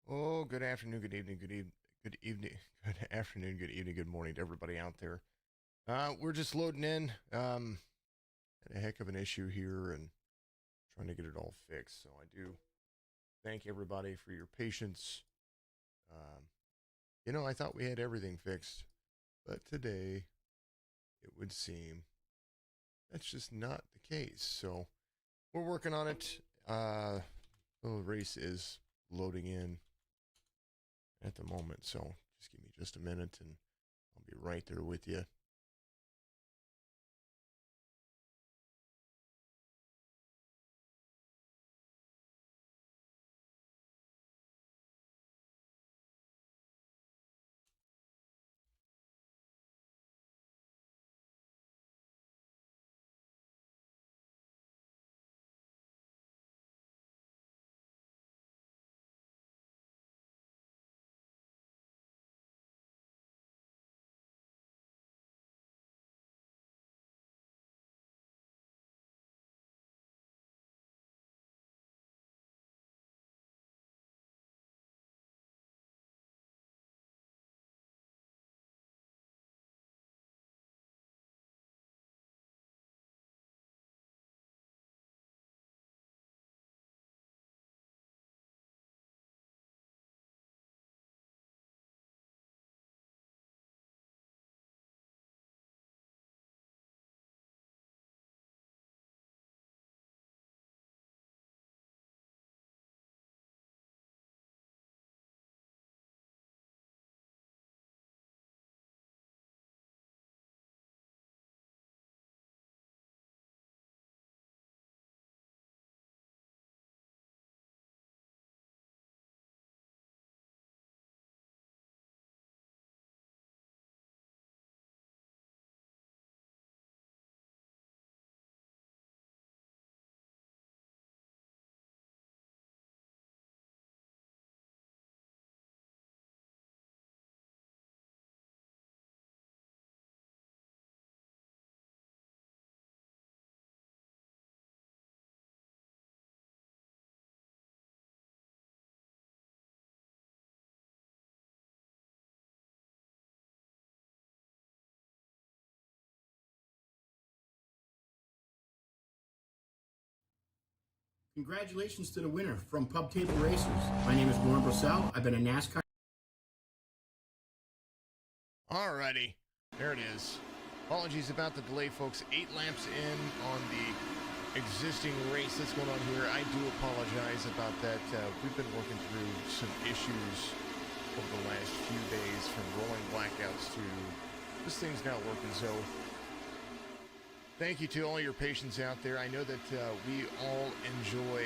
Oh, good afternoon, good evening, good evening, good afternoon, good evening, good morning to everybody out there. We're just loading in. Had a heck of an issue here and trying to get it all fixed. So I do thank everybody for your patience. Um, I thought we had everything fixed, but today it would seem that's just not the case. So we're working on it. The race is loading in at the moment. So just give me just a minute and I'll be right there with you. Congratulations to the winner from Pub Table Racers. My name is Warren Brosell. I've been a NASCAR. Alrighty, there it is. Apologies about the delay, folks. 8 laps in on the existing race that's going on here. I do apologize about that. We've been working through some issues over the last few days, from rolling blackouts to this thing's not working. So thank you to all your patients out there. I know that we all enjoy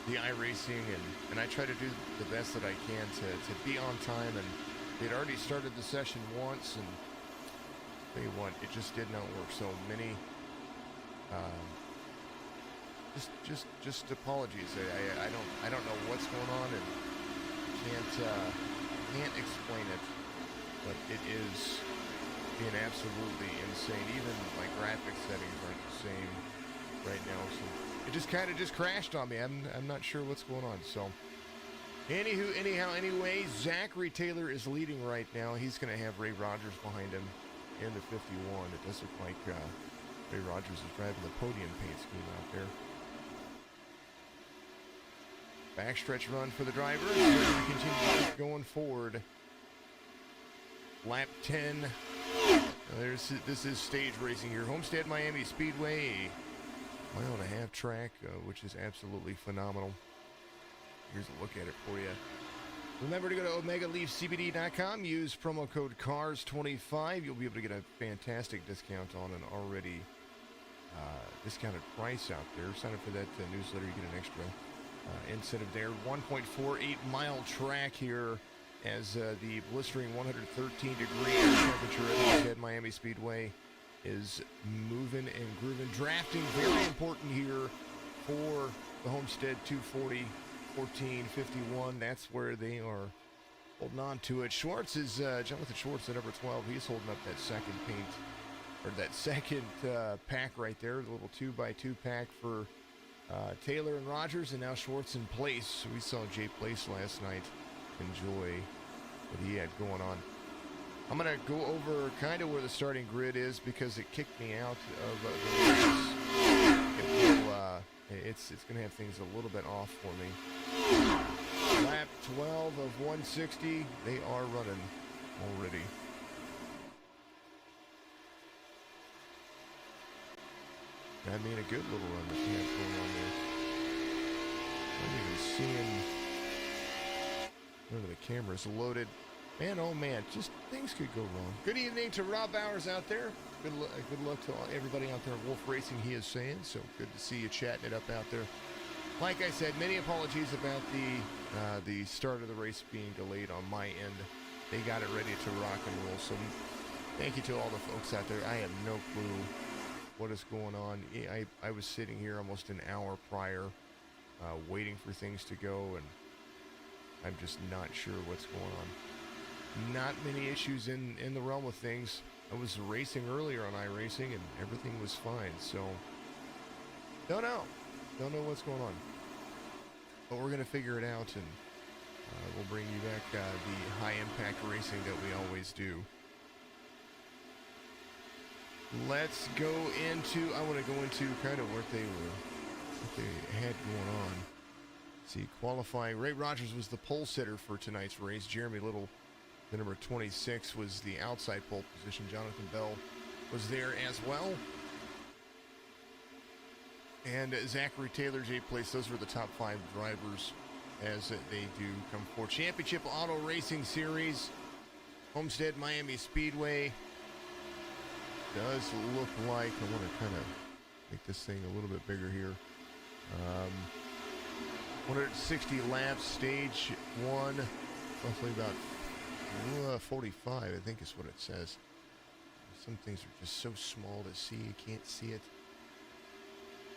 the iRacing, and I try to do the best that I can to be on time. And they'd already started the session once, and tell you what, it just did not work. So many, just apologies. I don't know what's going on, and can't explain it, but it is being absolutely insane. Even my graphics settings aren't the same right now, so it just kind of crashed on me. I'm not sure what's going on. So anyway, Zachary Taylor is leading right now. He's going to have Ray Rogers behind him in the 51. It does look like Ray Rogers is driving the podium paint scheme out there. Backstretch run for the driver. We're going to continue going forward. Lap 10. This is stage racing here. Homestead Miami Speedway, a mile and a half track, which is absolutely phenomenal. Here's a look at it for you. Remember to go to OmegaLeafCBD.com. Use promo code CARS25. You'll be able to get a fantastic discount on an already discounted price out there. Sign up for that newsletter. You get an extra incentive there. 1.48 mile track here, as the blistering 113 degree temperature at Homestead Miami Speedway is moving and grooving. Drafting very important here for the Homestead 240, 1451. That's where they are holding on to it. Schwartz is Jonathan Schwartz, the number 12. He's holding up that second paint, or that second pack right there, the little 2x2 pack for Taylor and Rogers, and now Schwartz in place. We saw Jay Place last night enjoy what he had going on. I'm going to go over kind of where the starting grid is because it kicked me out of the race. It's going to have things a little bit off for me. Lap 12 of 160. They are running already. I mean, a good little run that we have going on there. I'm even seeing where the camera's loaded. Man, oh man, just things could go wrong. Good evening to Rob Bowers out there. Good luck to everybody out there at Wolf Racing, he is saying. So good to see you chatting it up out there. Like I said, many apologies about the start of the race being delayed on my end. They got it ready to rock and roll. So thank you to all the folks out there. I have no clue what is going on. I was sitting here almost an hour prior, waiting for things to go, and I'm just not sure what's going on. Not many issues in the realm of things. I was racing earlier on iRacing, and everything was fine, so don't know what's going on. But we're going to figure it out, and we'll bring you back the high-impact racing that we always do. Let's go into, I want to go into kind of what they had going on. Let's see, qualifying. Ray Rogers was the pole sitter for tonight's race. Jeremy Little, the number 26, was the outside pole position. Jonathan Bell was there as well. And Zachary Taylor's 8th place. Those were the top 5 drivers as they do come forward. Championship Auto Racing Series, Homestead Miami Speedway. Does look like, I want to kind of make this thing a little bit bigger here. 160 laps, stage 1, roughly about 45, I think is what it says. Some things are just so small to see, you can't see it.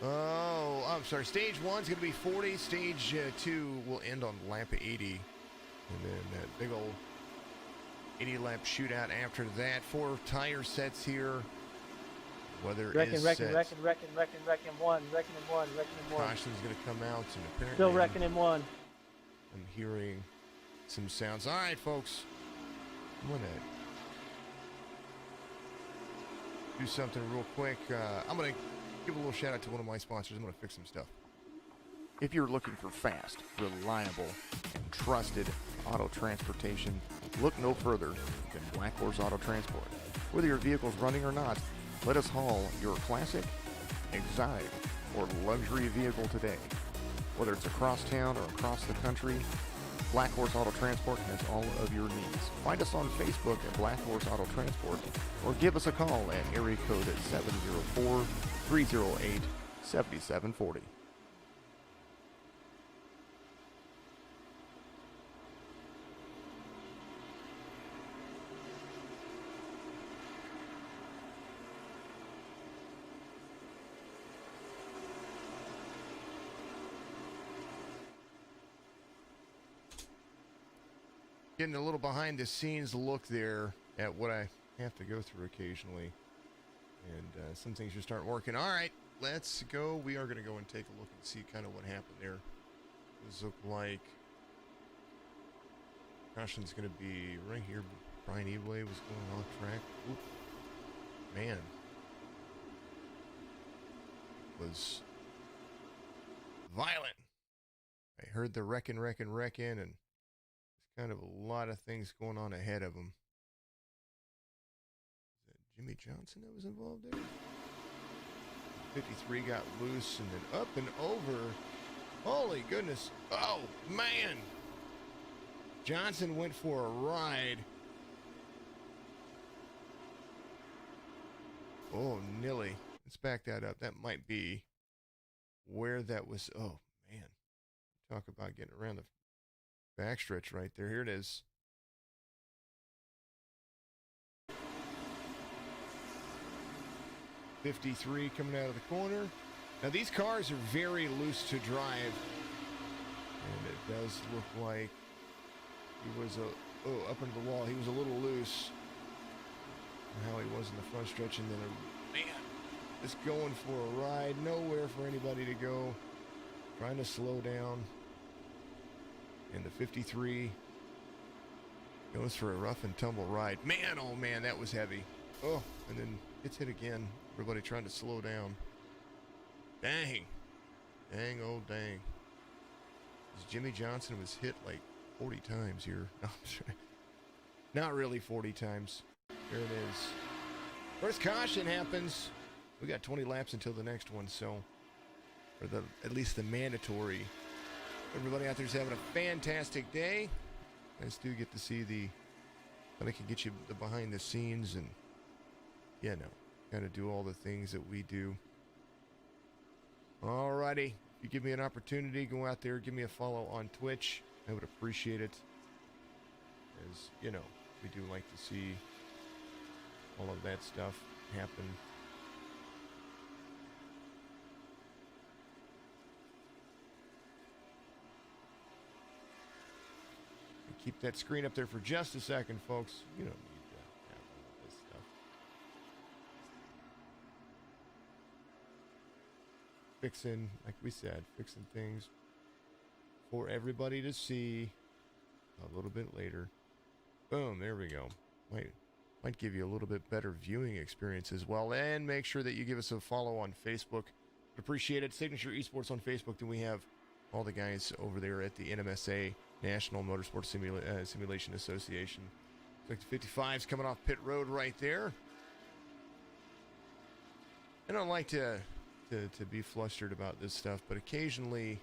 Oh, I'm sorry, stage 1 is going to be 40, stage 2 will end on lap 80. And then that big old 80-lap shootout after that. 4 tire sets here. Weather is set. Wrecking one. Caution's going to come out, and apparently Still wrecking in one. I'm hearing some sounds. All right, folks. I'm going to do something real quick. I'm going to give a little shout out to one of my sponsors. I'm going to fix some stuff. If you're looking for fast, reliable, and trusted auto transportation, look no further than Black Horse Auto Transport. Whether your vehicle's running or not, let us haul your classic, exotic, or luxury vehicle today. Whether it's across town or across the country, Black Horse Auto Transport has all of your needs. Find us on Facebook at Black Horse Auto Transport or give us a call at area code 704-308-7740. Getting a little behind the scenes look there at what I have to go through occasionally. And some things just aren't working. All right, let's go. We are going to go and take a look and see kind of what happened there. This look like caution's going to be right here. Brian Ebway was going off track. Oop. Man. It was violent. I heard the wrecking, and kind of a lot of things going on ahead of him. Is that Jimmy Johnson that was involved there? 53 got loose and then up and over. Holy goodness. Oh, man. Johnson went for a ride. Oh, Nilly. Let's back that up. That might be where that was. Oh, man. Talk about getting around the backstretch right there. Here it is. .53 coming out of the corner. Now these cars are very loose to drive, and it does look like he was up into the wall. He was a little loose. How he was in the front stretch, and then man, just going for a ride. Nowhere for anybody to go. Trying to slow down. And the 53 Goes for a rough and tumble ride. Man, oh man, that was heavy. Oh, and then gets hit again. Everybody trying to slow down. Dang. Dang, oh dang. Jimmy Johnson was hit like 40 times here. No, I'm sorry. Not really 40 times. There it is. First caution happens. We got 20 laps until the next one, so, or at least the mandatory. Everybody out there's having a fantastic day. Guys do get to see but I can get you the behind the scenes and, yeah, no, kind of do all the things that we do. Alrighty, if you give me an opportunity, go out there, give me a follow on Twitch. I would appreciate it. As, you know, we do like to see all of that stuff happen. Keep that screen up there for just a second, folks. You don't need to have all this stuff. Fixing, like we said, fixing things for everybody to see a little bit later. Boom, there we go. Might give you a little bit better viewing experience as well. And make sure that you give us a follow on Facebook. Appreciate it. Signature Esports on Facebook. Then we have all the guys over there at the NMSA National Motorsport Simulation Association. Looks like the 55's coming off pit road right there. I don't like to be flustered about this stuff, but occasionally,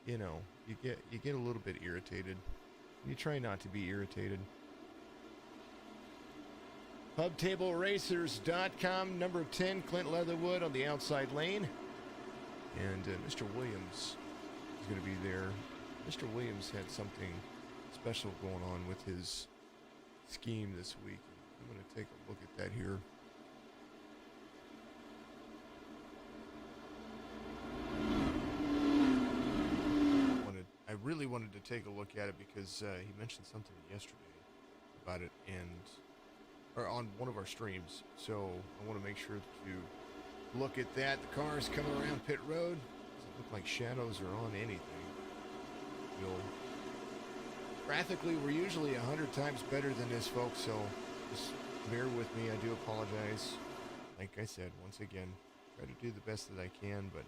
you know, you get a little bit irritated. You try not to be irritated. PubTableRacers.com, number 10, Clint Leatherwood on the outside lane. And Mr. Williams is going to be there. Mr. Williams had something special going on with his scheme this week. I'm going to take a look at that here. I really wanted to take a look at it because he mentioned something yesterday about it or on one of our streams. So I want to make sure to look at that. The cars coming around pit road. Doesn't look like shadows are on anything. Graphically, we're usually 100 times better than this, folks, so just bear with me. I do apologize. Like I said, once again, try to do the best that I can, but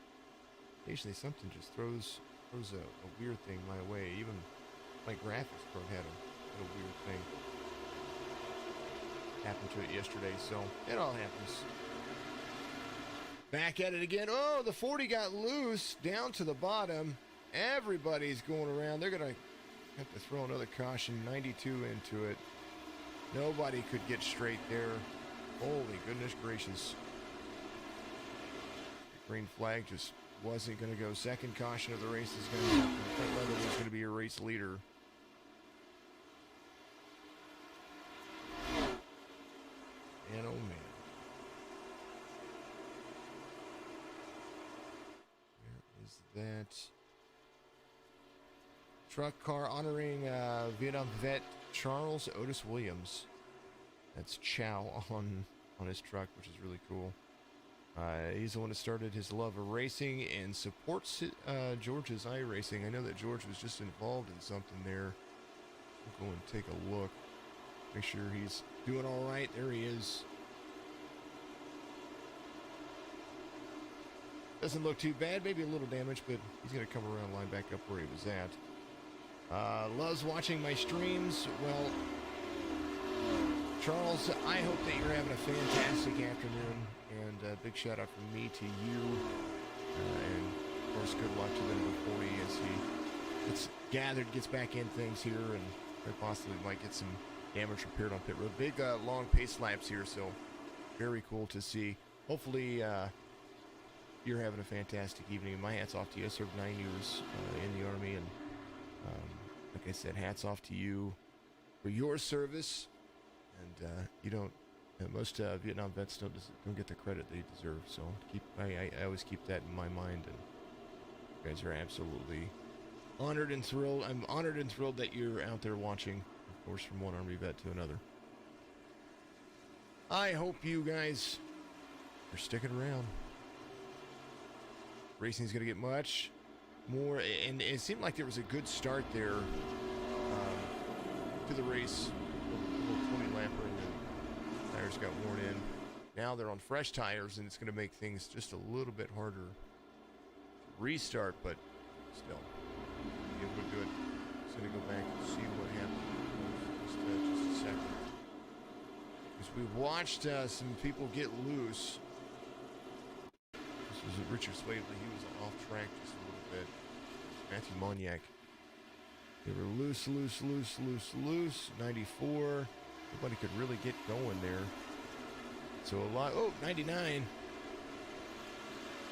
occasionally something just throws a weird thing my way. Even my graphics card had a weird thing happened to it yesterday, so it all happens. Back at it again. Oh, the 40 got loose down to the bottom. Everybody's going around. They're going to have to throw another caution, 92 into it. Nobody could get straight there. Holy goodness gracious. The green flag just wasn't going to go. Second caution of the race is going to happen. Clint Leatherwood's going to be your race leader. And oh man. Where is that? Truck car honoring Vietnam vet Charles Otis Williams. That's Chow on his truck, which is really cool. He's the one that started his love of racing and supports George's iRacing. I know that George was just involved in something there. I'll go and take a look. Make sure he's doing all right. There he is. Doesn't look too bad. Maybe a little damage, but he's going to come around, line back up where he was at. Loves watching my streams. Well, Charles, I hope that you're having a fantastic afternoon, and a big shout out from me to you, and of course good luck to the number 40 as he gets gathered, gets back in things here, and very possibly might get some damage repaired on pit road. Big long pace laps here, so very cool to see. Hopefully you're having a fantastic evening. My hat's off to you. I served 9 years in the Army, and like I said, hats off to you for your service. And you don't. Most Vietnam vets don't get the credit they deserve. So I always keep that in my mind. And you guys are absolutely honored and thrilled. I'm honored and thrilled that you're out there watching. Of course, from one Army vet to another. I hope you guys are sticking around. Racing's going to get much more, and it seemed like there was a good start there to the race. little 20 lapper, and then tires got worn in. Now they're on fresh tires, and it's going to make things just a little bit harder to restart, but still, be able to do it. Just going to go back and see what happened. Just a second. Because we watched some people get loose. This was Richard Swabley. He was off track just a little bit. Matthew Moniak. They were loose. 94. Nobody could really get going there. So a lot. Oh, 99.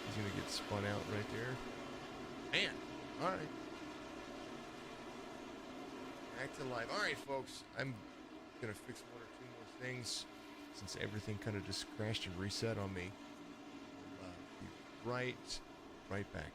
He's going to get spun out right there. Man. All right. Back to live. All right, folks. I'm going to fix one or two more things since everything kind of just crashed and reset on me. We'll be right back.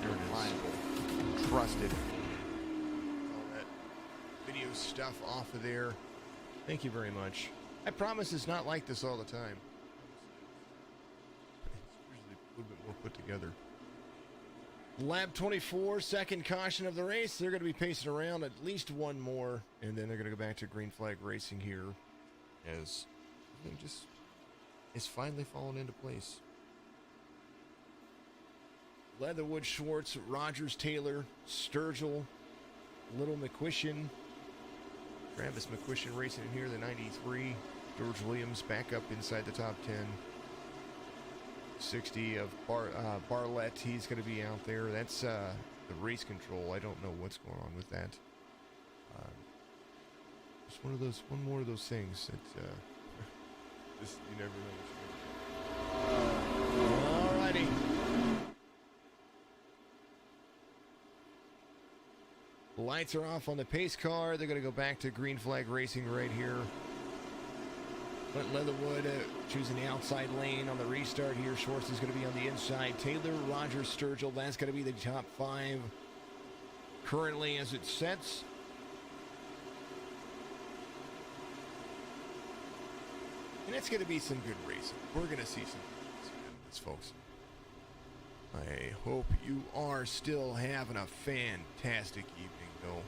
There it is. Trusted. All that video stuff off of there. Thank you very much. I promise it's not like this all the time. It's usually a little bit more put together. Lap 24, second caution of the race. They're going to be pacing around at least one more, and then they're going to go back to green flag racing here as everything just is finally falling into place. Leatherwood, Schwartz, Rogers, Taylor, Sturgill, Little McQuishin, Travis McQuishin racing in here, the 93. George Williams back up inside the top 10. 60 of Barlett, he's going to be out there. That's the race control. I don't know what's going on with that. Just one more of those things that just you never know. Alrighty. Lights are off on the pace car. They're going to go back to green flag racing right here. But Leatherwood choosing the outside lane on the restart here. Schwartz is going to be on the inside. Taylor, Rogers, Sturgill, that's going to be the top 5 currently as it sets. And it's going to be some good racing. We're going to see some good racing in this, folks. I hope you are still having a fantastic evening, though.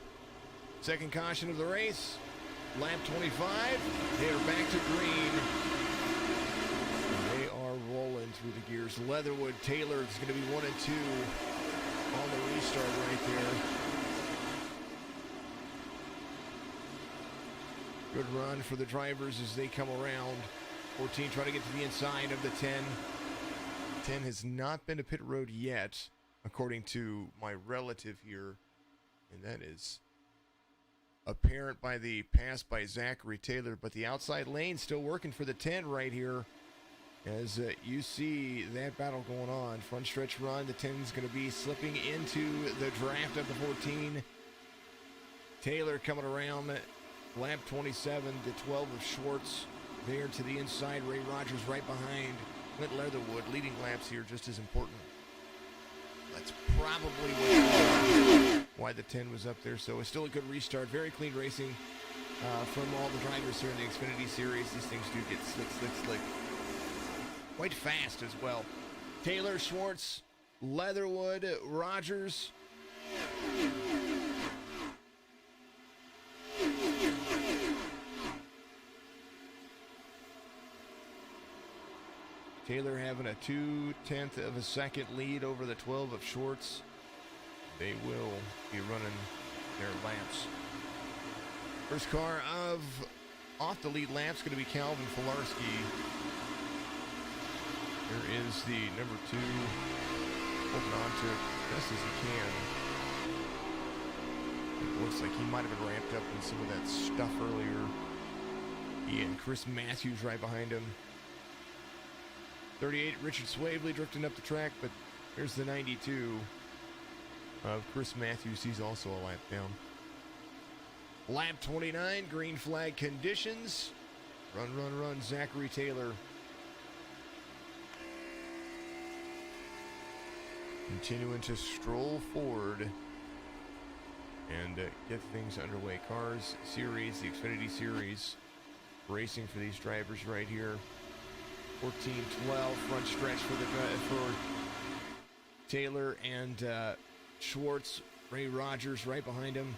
Second caution of the race. Lap 25. They are back to green. They are rolling through the gears. Leatherwood, Taylor is going to be 1 and 2 on the restart right there. Good run for the drivers as they come around. 14 trying to get to the inside of the 10. 10 has not been to pit road yet, according to my relative here, and that is apparent by the pass by Zachary Taylor, but the outside lane still working for the 10 right here as you see that battle going on. Front stretch run, the 10 is going to be slipping into the draft of the 14. Taylor coming around lap 27 to 12 of Schwartz there to the inside. Ray Rogers right behind. Clint Leatherwood leading laps here, just as important. That's probably why the 10 was up there. So it's still a good restart. Very clean racing from all the drivers here in the Xfinity Series. These things do get slick. Quite fast as well. Taylor, Schwartz, Leatherwood, Rogers. Taylor having a 0.2 of a second lead over the 12 of Schwartz. They will be running their laps. First car off the lead lap's going to be Calvin Filarski. There is the number 2 holding on to it best as he can. It looks like he might have been ramped up in some of that stuff earlier. Yeah, and Chris Matthews right behind him. 38, Richard Swavely drifting up the track, but here's the 92 of Chris Matthews. He's also a lap down. Lap 29, green flag conditions. Run, run, run, Zachary Taylor. Continuing to stroll forward and get things underway. Cars Series, the Xfinity Series, racing for these drivers right here. 14-12 front stretch for Taylor and Schwartz. Ray Rogers right behind him.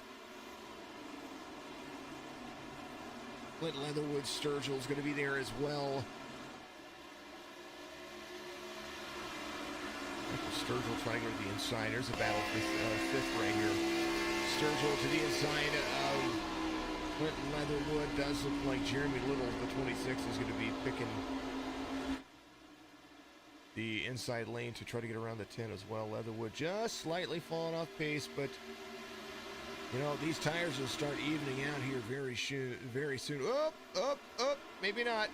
Clint Leatherwood, Sturgill's going to be there as well. Sturgill trying to go to the inside. There's a battle for fifth right here. Sturgill to the inside of Clint Leatherwood. Does look like Jeremy Little, the 26, is going to be picking the inside lane to try to get around the 10 as well. Leatherwood just slightly falling off pace, but you know, these tires will start evening out here very soon. Up, up, up. Maybe not.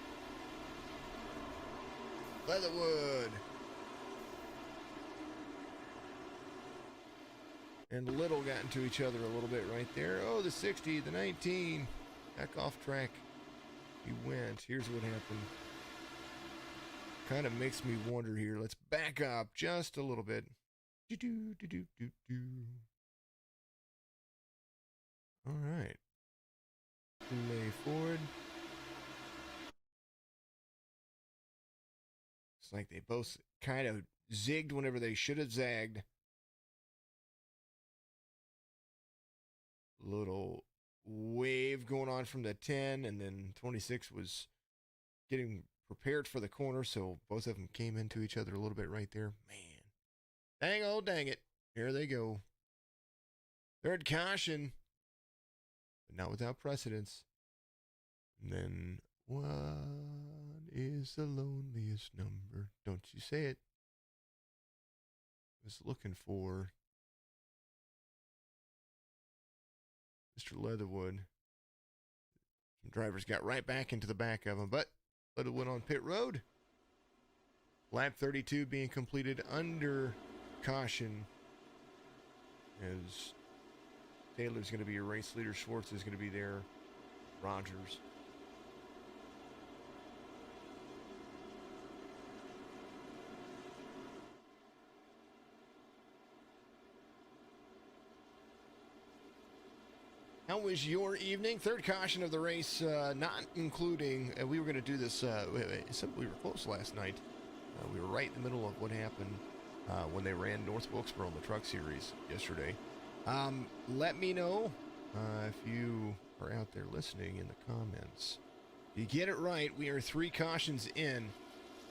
Leatherwood. And Little got into each other a little bit right there. Oh, the 60, the 19. Back off track. He went. Here's what happened. Kind of makes me wonder here. Let's back up just a little bit. All right. Play forward. It's like they both kind of zigged whenever they should have zagged. Little wave going on from the 10, and then 26 was getting prepared for the corner, so both of them came into each other a little bit right there. Man. Dang, oh, dang it. Here they go. Third caution. But not without precedence. And then, what is the loneliest number? Don't you say it. I was looking for Mr. Leatherwood. Some drivers got right back into the back of him, but Leatherwood on pit road. Lap 32 being completed under caution as Taylor's going to be your race leader. Schwartz is going to be there. Rogers. How was your evening? Third caution of the race, not including, we were going to do this, we were close last night. We were right in the middle of what happened when they ran North Wilkesboro in the Truck Series yesterday. Let me know if you are out there listening in the comments. You get it right. We are 3 cautions in.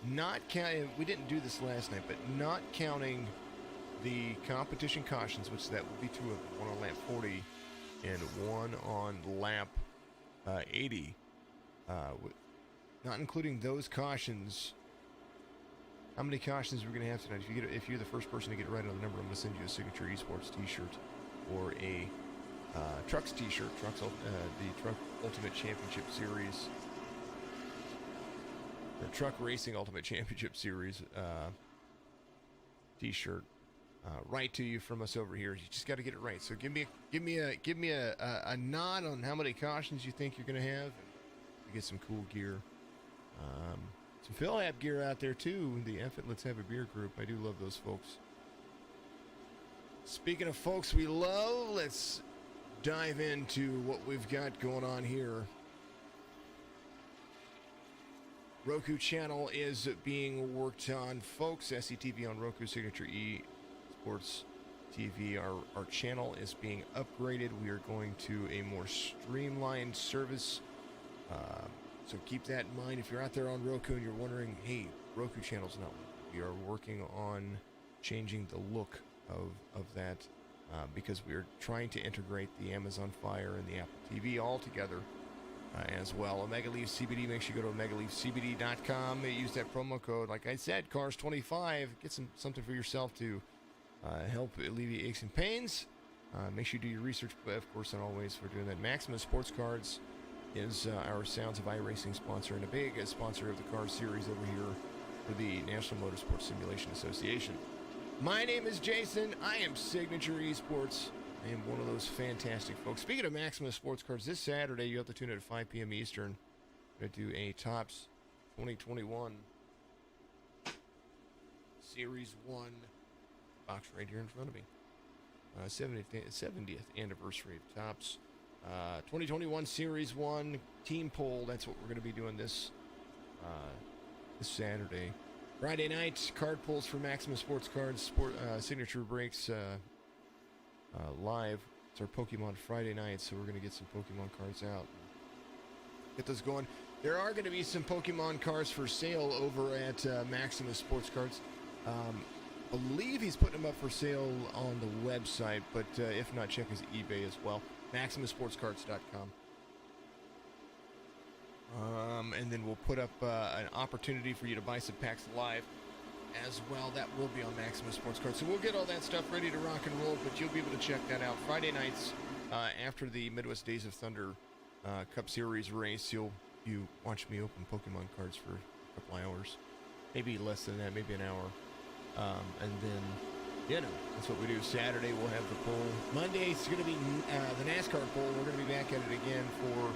Not counting, we didn't do this last night, but not counting the competition cautions, which that would be 2 of them, one on lap 40 and one on lap 80. Not including those cautions. How many cautions are we going to have tonight? If you're the first person to get it right on the number, I'm going to send you a signature esports t-shirt or a Trucks t-shirt. The Truck Ultimate Championship Series. The Truck Racing Ultimate Championship Series t-shirt. Right to you from us over here. You just got to get it right. So give me a nod on how many cautions you think you're going to have. You get some cool gear. Some Phil App gear out there too. The F It Let's Have a Beer group. I do love those folks. Speaking of folks we love, let's dive into what we've got going on here. Roku channel is being worked on, folks. SCTV on Roku, Signature E Sports TV. Our channel is being upgraded. We are going to a more streamlined service. So keep that in mind. If you're out there on Roku and you're wondering, hey, Roku channel's not working. We are working on changing the look of that because we are trying to integrate the Amazon Fire and the Apple TV all together as well. Omega Leaf CBD, make sure you go to OmegaLeafCBD.com. Use that promo code. Like I said, Cars25. Get something for yourself to help alleviate aches and pains. Make sure you do your research, of course, and always for doing that. Maximus Sports Cards is our Sounds of iRacing sponsor and a big sponsor of the car series over here for the National Motorsports Simulation Association. My name is Jason. I am Signature Esports. I am one of those fantastic folks. Speaking of Maximus Sports Cards, this Saturday you have to tune in at 5 p.m. Eastern. I'm going to do a Topps 2021 Series 1 box right here in front of me. 70th anniversary of Topps. 2021 Series 1 Team Poll. That's what we're going to be doing this Saturday. Friday night, card pulls for Maximus Sports Cards. Signature breaks live. It's our Pokemon Friday night, so we're going to get some Pokemon cards out. Get those going. There are going to be some Pokemon cards for sale over at Maximus Sports Cards. Believe he's putting them up for sale on the website, but if not, check his eBay as well. MaximusSportsCards.com. And then we'll put up an opportunity for you to buy some packs live as well. That will be on Maximus Sports Cards. So we'll get all that stuff ready to rock and roll, but you'll be able to check that out Friday nights after the Midwest Days of Thunder Cup Series race. You watch me open Pokemon cards for a couple hours, maybe less than that, maybe an hour, and then that's what we do. Saturday we'll have the poll. Monday it's going to be the NASCAR poll. We're going to be back at it again for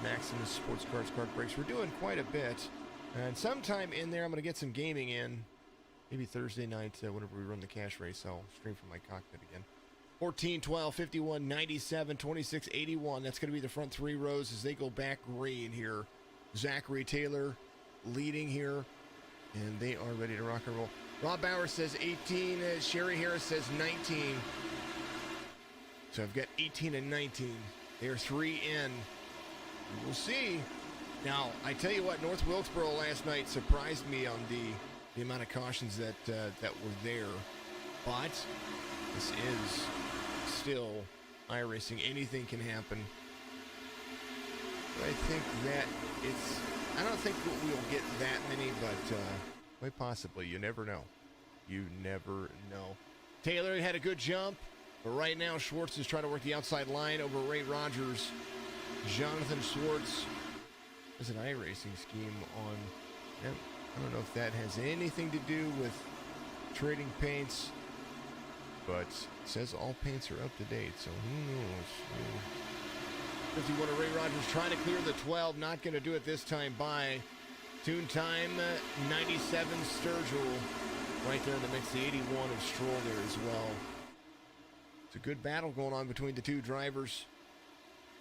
Maximus Sports Cards card breaks. We're doing quite a bit, and sometime in there I'm going to get some gaming in. Maybe Thursday night, whenever we run the cash race, I'll stream from my cockpit again. 14, 12, 51, 97, 26, 81. That's going to be the front three rows as they go back green here. Zachary Taylor leading here, and they are ready to rock and roll. Rob Bauer says 18. Sherry Harris says 19. So I've got 18 and 19. They're 3 in. We'll see. Now, I tell you what, North Wilkesboro last night surprised me on the amount of cautions that were there. But this is still iRacing. Anything can happen. But I think that I don't think we'll get that many, but quite possibly. You never know. You never know. Taylor had a good jump, but right now Schwartz is trying to work the outside line over Ray Rogers. Jonathan Schwartz has an iRacing scheme on. Yep, I don't know if that has anything to do with trading paints, but it says all paints are up to date, so who knows? 51 of Ray Rogers trying to clear the 12, not going to do it this time by Tune Time 97 Sturgill right there in the mix, the 81 of Stroll there as well. It's a good battle going on between the two drivers.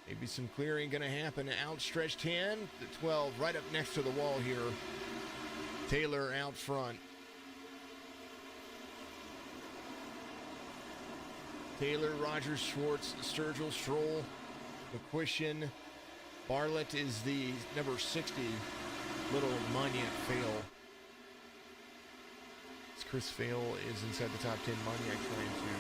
Maybe some clearing going to happen. Outstretched hand, the 12 right up next to the wall here. Taylor out front. Taylor, Rogers, Schwartz, Sturgill, Stroll, McQuistion. Bartlett is the number 60. Little Maniac Fail. Chris Fail is inside the top 10. Maniac trying to...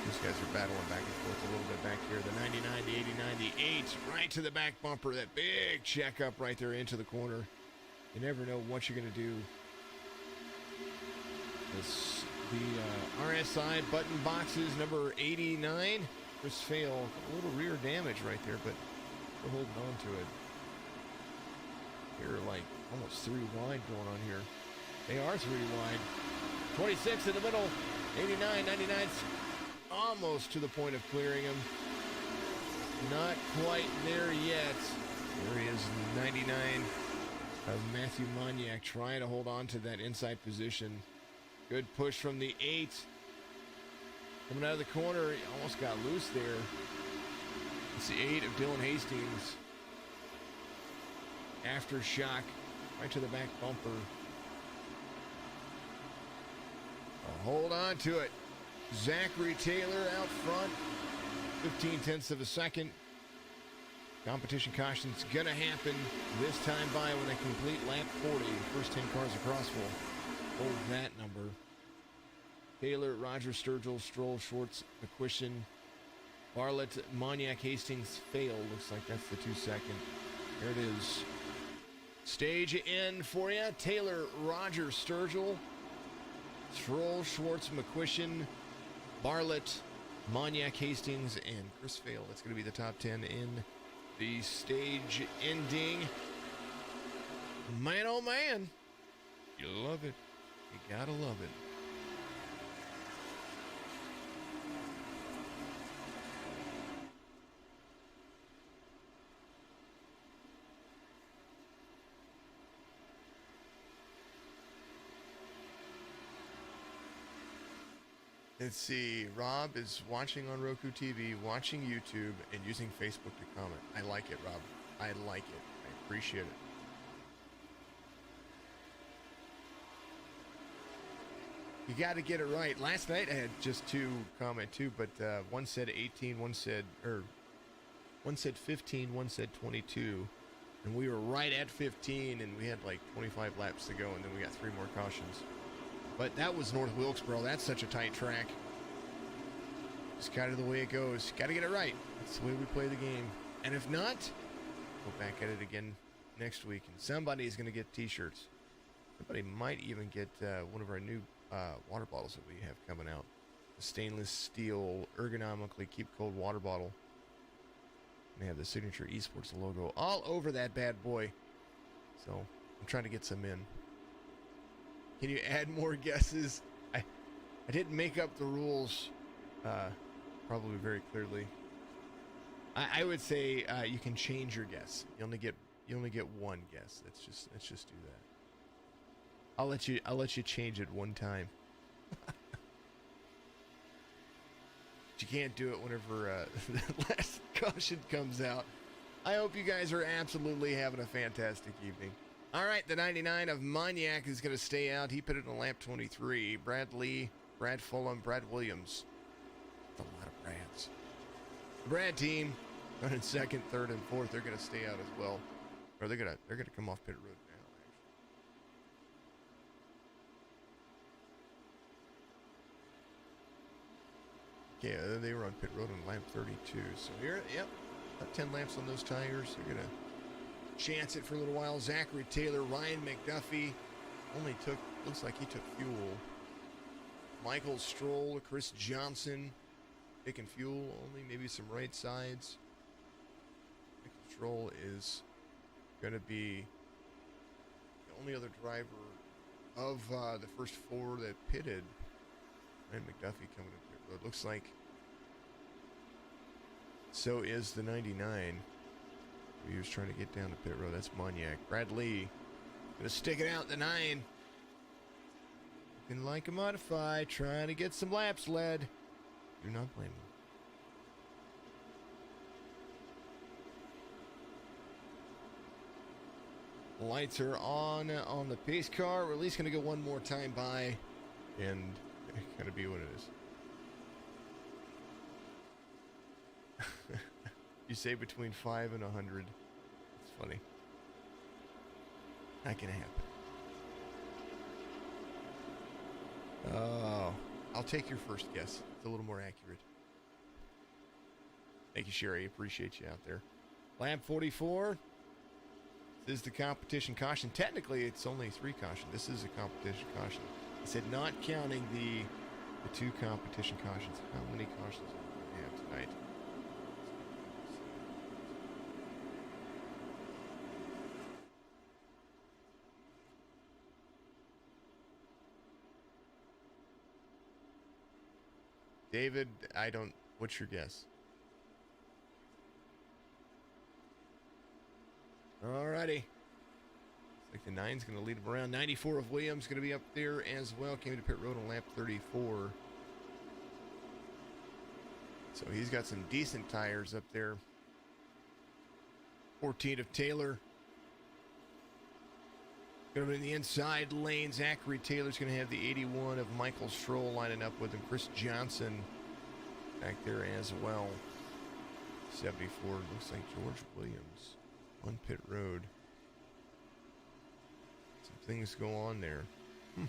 These guys are battling back and forth a little bit back here. The 99, the 89, the 8, right to the back bumper. That big checkup right there into the corner. You never know what you're going to do. The RSI button boxes, number 89. Chris Fail, a little rear damage right there, but we're holding on to it. They're like almost 3 wide going on here. They are 3 wide. 26 in the middle. 89, 99. Almost to the point of clearing him. Not quite there yet. There he is, 99 of Matthew Maniac trying to hold on to that inside position. Good push from the 8. Coming out of the corner, he almost got loose there. It's the 8 of Dylan Hastings. Aftershock, right to the back bumper. Hold on to it. Zachary Taylor out front, 15/10 of a second. Competition caution's gonna happen this time by when they complete lap 40. First 10 cars across will hold that number. Taylor, Rogers, Sturgill, Stroll, Schwartz, McQuistion, Bartlett, Maniac, Hastings, Fail. Looks like that's the 2-second. There it is. Stage in for you. Taylor, Rogers, Sturgill. Stroll, Schwartz, McQuistion, Bartlett, Moniak, Hastings, and Chris Vail. That's going to be the top 10 in the stage ending. Man, oh man. You love it. You gotta love it. Let's see. Rob is watching on Roku TV, watching YouTube, and using Facebook to comment. I like it, Rob. I like it. I appreciate it. You got to get it right. Last night I had just two comment too, but one said 18, one said 15, one said 22, and we were right at 15, and we had like 25 laps to go, and then we got 3 more cautions. But that was North Wilkesboro. That's such a tight track. It's kind of the way it goes. Got to get it right. That's the way we play the game. And if not, go back at it again next week, and somebody is going to get T-shirts. Somebody might even get one of our new water bottles that we have coming out. A stainless steel, ergonomically keep cold water bottle. And they have the signature esports logo all over that bad boy. So I'm trying to get some in. Can you add more guesses? I didn't make up the rules probably very clearly. I would say you can change your guess. You only get one guess. Let's just do that. I'll let you change it one time. But you can't do it whenever the last caution comes out. I hope you guys are absolutely having a fantastic evening. All right, the 99 of Moniak is going to stay out. He pitted on lap 23. Brad Lee, Brad Fulham, Brad Williams. That's a lot of Brads. The Brad team running second, third, and fourth. They're going to stay out as well, or they're going to come off pit road now. Actually, yeah, they were on pit road on lap 32. So here, yep, about 10 laps on those tires. They're going to chance it for a little while. Zachary Taylor, Ryan McDuffie looks like he took fuel. Michael Stroll, Chris Johnson taking fuel only, maybe some right sides. Michael Stroll is going to be the only other driver of the first 4 that pitted. Ryan McDuffie coming to pit road. Looks like so is the 99. He was trying to get down to pit road. That's Moniak. Brad Lee gonna stick it out the 9. Looking like a modify, trying to get some laps led. Do not blame him. Lights are on the pace car. We're at least gonna go one more time by, and it's gonna be what it is. You say between 5 and 100. It's funny. Not gonna happen. Oh, I'll take your first guess. It's a little more accurate. Thank you, Sherry. Appreciate you out there. Lap 44. This is the competition caution. Technically, it's only 3 caution. This is a competition caution. I said not counting the 2 competition cautions. How many cautions do we have tonight? David, what's your guess? Alrighty. Looks like the 9's going to lead him around. 94 of Williams going to be up there as well. Came to pit road on lap 34. So he's got some decent tires up there. 14 of Taylor. Going to be in the inside lane. Zachary Taylor's going to have the 81 of Michael Stroll lining up with him. Chris Johnson back there as well. 74 looks like George Williams on pit road. Some things go on there. And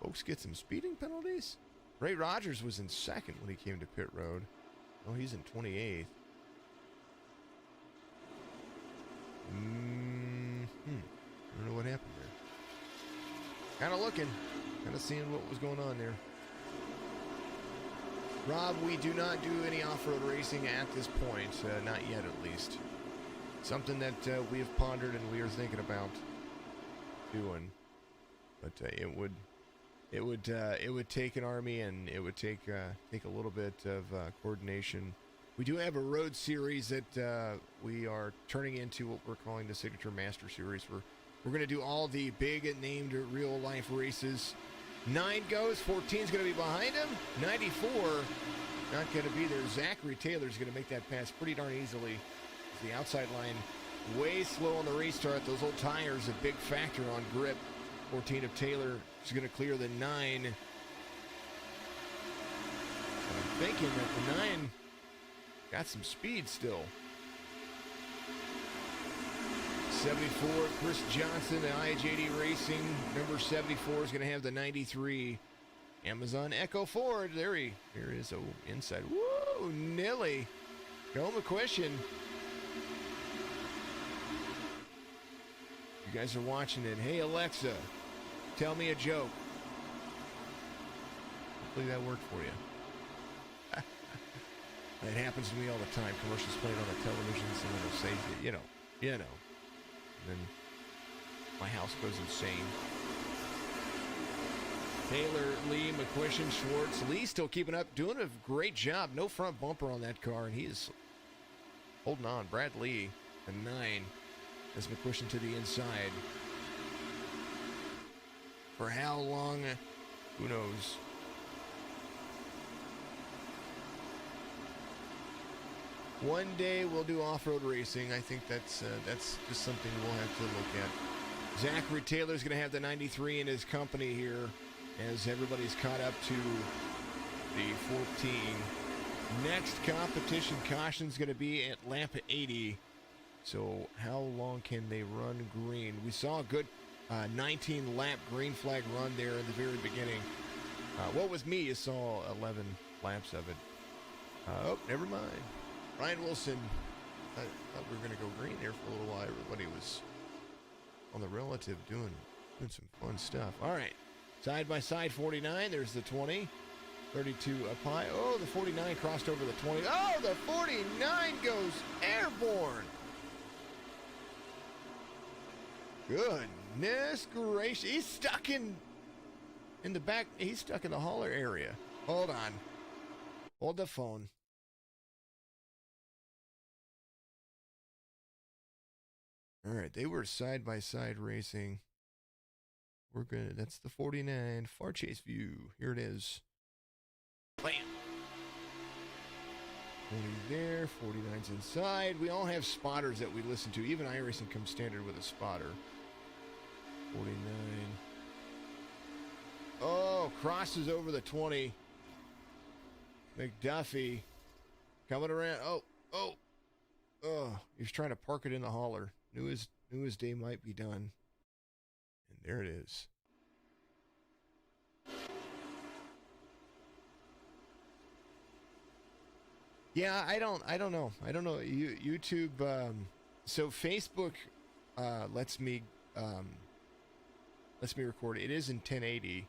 folks get some speeding penalties. Ray Rogers was in second when he came to pit road. Oh, he's in 28th. kind of looking, kind of seeing what was going on there. Rob, we do not do any off-road racing at this point, not yet at least. Something that we have pondered and we are thinking about doing, but it would take an army, and it would take a little bit of coordination. We do have a road series that we are turning into what we're calling the Signature Master Series. We're going to do all the big named real life races. 9 goes, 14 is going to be behind him. 94 not going to be there. Zachary Taylor's going to make that pass pretty darn easily. The outside line way slow on the restart. Those old tires a big factor on grip. 14 of Taylor is going to clear the 9. I'm thinking that the 9 got some speed still. 74, Chris Johnson at IHAD Racing. Number 74 is going to have the 93. Amazon Echo Ford. There he is. Oh, inside. Woo, Nilly. Go McQuistion. You guys are watching it. Hey, Alexa, tell me a joke. Hopefully that worked for you. It happens to me all the time. Commercials playing on the television, someone will say, you know. And then my house goes insane. Taylor, Lee, McQuistion, Schwartz. Lee still keeping up, doing a great job. No front bumper on that car, and he is holding on. Brad Lee, a 9, as McQuistion to the inside. For how long? Who knows? One day we'll do off-road racing. I think that's just something we'll have to look at. Zachary Taylor's going to have the 93 in his company here as everybody's caught up to the 14. Next competition caution's going to be at lap 80. So how long can they run green? We saw a good 19-lap green flag run there in the very beginning. What with me, you saw 11 laps of it. Oh, never mind. Ryan Wilson, I thought we were going to go green there for a little while. Everybody was on the relative doing some fun stuff. All right. Side by side 49. There's the 20. 32 up high. Oh, the 49 crossed over the 20. Oh, the 49 goes airborne. Goodness gracious. He's stuck in the back. He's stuck in the hauler area. Hold on. Hold the phone. All right, they were side-by-side racing. We're good. That's the 49 far chase view. Here it is. Bam! 20 there, 49's inside. We all have spotters that we listen to. Even iRacing comes standard with a spotter. 49. Oh, crosses over the 20. McDuffie coming around. Oh, he's trying to park it in the hauler. Knew his day might be done. And there it is. Yeah, I don't know. YouTube, so Facebook lets me record. It is in 1080,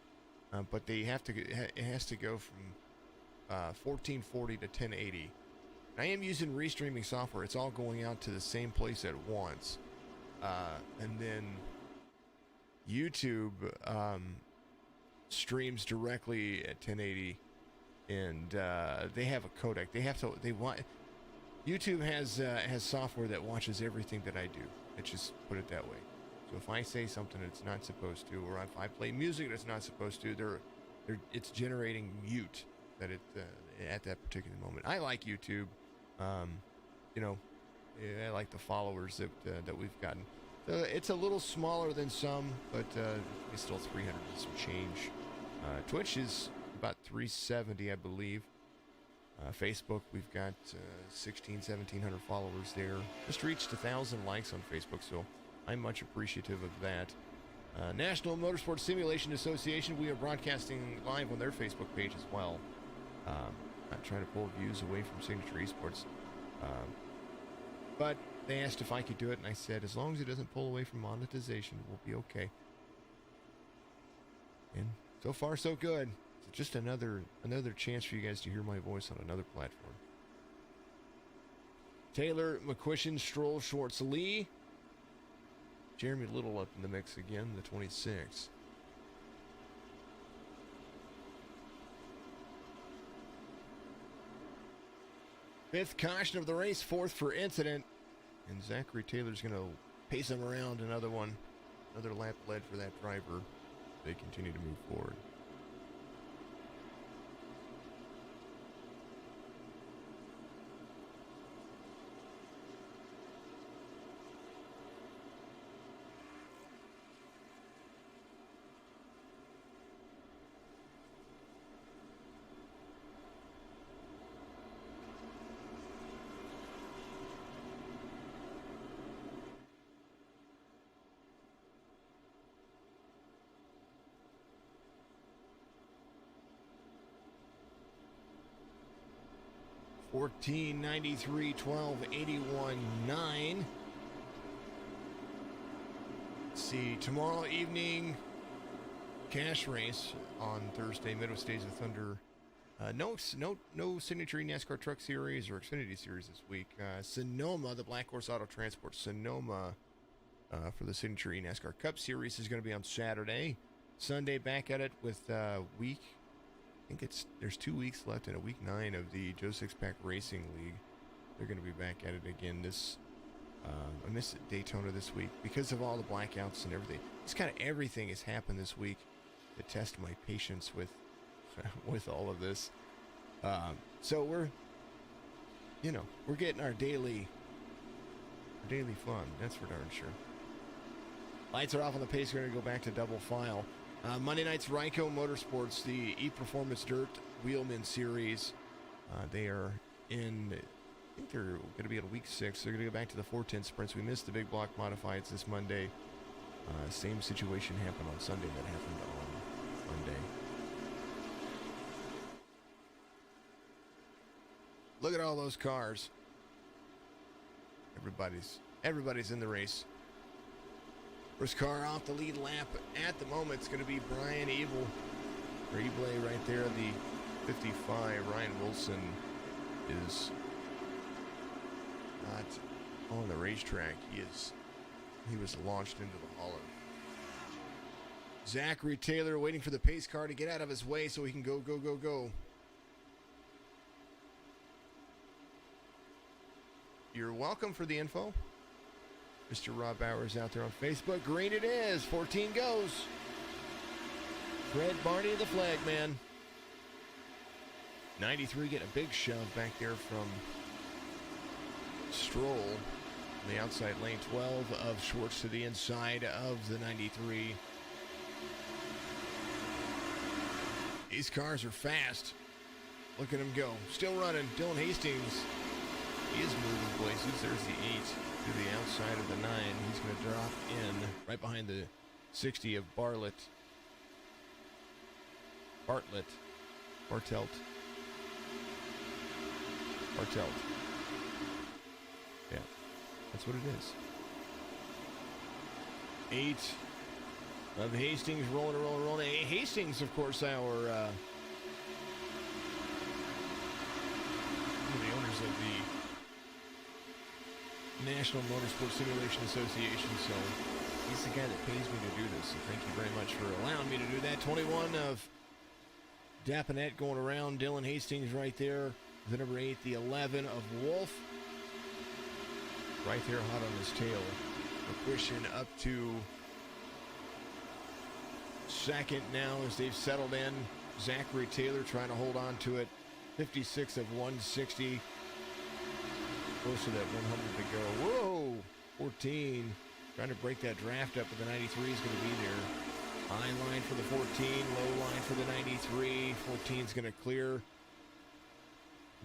but it has to go from 1440 to 1080. I am using restreaming software. It's all going out to the same place at once. And then YouTube streams directly at 1080, and they have a codec. YouTube has software that watches everything that I do. Let's just put it that way. So if I say something it's not supposed to, or if I play music that's not supposed to, it's generating mute that at that particular moment. I like YouTube. I like the followers that we've gotten. It's a little smaller than some, but it's still 300 and some change. Twitch is about 370, I believe. Facebook, we've got 1,700 followers there. Just reached 1,000 likes on Facebook, so I'm much appreciative of that. National Motorsport Simulation Association, we are broadcasting live on their Facebook page as well. Not trying to pull views away from Signature Esports. But they asked if I could do it, and I said, as long as it doesn't pull away from monetization, we'll be okay. And so far, so good. It's just another chance for you guys to hear my voice on another platform. Taylor, McQuistion, Stroll, Schwartz, Lee. Jeremy Little up in the mix again, the 26. Fifth caution of the race, fourth for incident. And Zachary Taylor's going to pace him around another one. Another lap led for that driver. They continue to move forward. $14.93, 12.81, 9. Let's see, tomorrow evening, cash race on Thursday, Midwest Days of Thunder. No Signature NASCAR Truck Series or Xfinity Series this week. Sonoma, the Black Horse Auto Transport Sonoma for the Signature NASCAR Cup Series is going to be on Saturday. Sunday, back at it with week. I think there's 2 weeks left in a week 9 of the Joe Sixpack Racing League. They're going to be back at it again this. I missed Daytona this week because of all the blackouts and everything. Just kind of everything has happened this week to test my patience with with all of this. So we're getting our daily fun. That's for darn sure. Lights are off on the pace. We're going to go back to double file. Monday night's Ryco Motorsports, the E-Performance Dirt Wheelman Series. They are in, I think they're going to be at week 6. They're going to go back to the 410 sprints. We missed the big block modifieds this Monday. Same situation happened on Sunday that happened on Monday. Look at all those cars. Everybody's in the race. First car off the lead lap at the moment is going to be Brian Evil. Or Eble right there, the 55. Ryan Wilson is not on the racetrack. He was launched into the hauler. Zachary Taylor waiting for the pace car to get out of his way so he can go. You're welcome for the info. Mr. Rob Bowers out there on Facebook. Green it is. 14 goes. Fred Barney, the flag man. 93 getting a big shove back there from Stroll. On the outside lane, 12 of Schwartz to the inside of the 93. These cars are fast. Look at them go. Still running. Dylan Hastings. He is moving places. There's the 8 to the outside of the 9. He's going to drop in right behind the 60 of Bartlett. Yeah, that's what it is. 8 of Hastings rolling. Hastings, of course, our one of the owners of the National Motorsport Simulation Association, so he's the guy that pays me to do this, so thank you very much for allowing me to do that. 21 of Daponette going around, Dylan Hastings right there, the number 8, the 11 of Wolf, right there hot on his tail. McQuistion up to second now as they've settled in. Zachary Taylor trying to hold on to it, 56 of 160. Close to that 100 to go. Whoa! 14. Trying to break that draft up, but the 93 is going to be there. High line for the 14, low line for the 93. 14 is going to clear.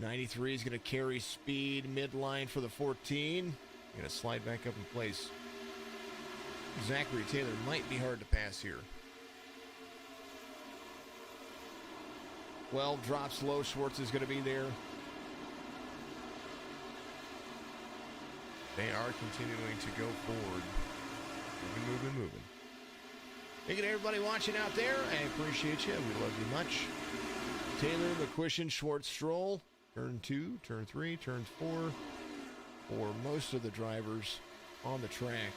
93 is going to carry speed. Midline for the 14. Going to slide back up in place. Zachary Taylor might be hard to pass here. 12 drops low. Schwartz is going to be there. They are continuing to go forward. Moving. Thank you to everybody watching out there. I appreciate you. We love you much. Taylor, McQuistion, Schwartz, Stroll. Turn 2, turn 3, turn 4. For most of the drivers on the track.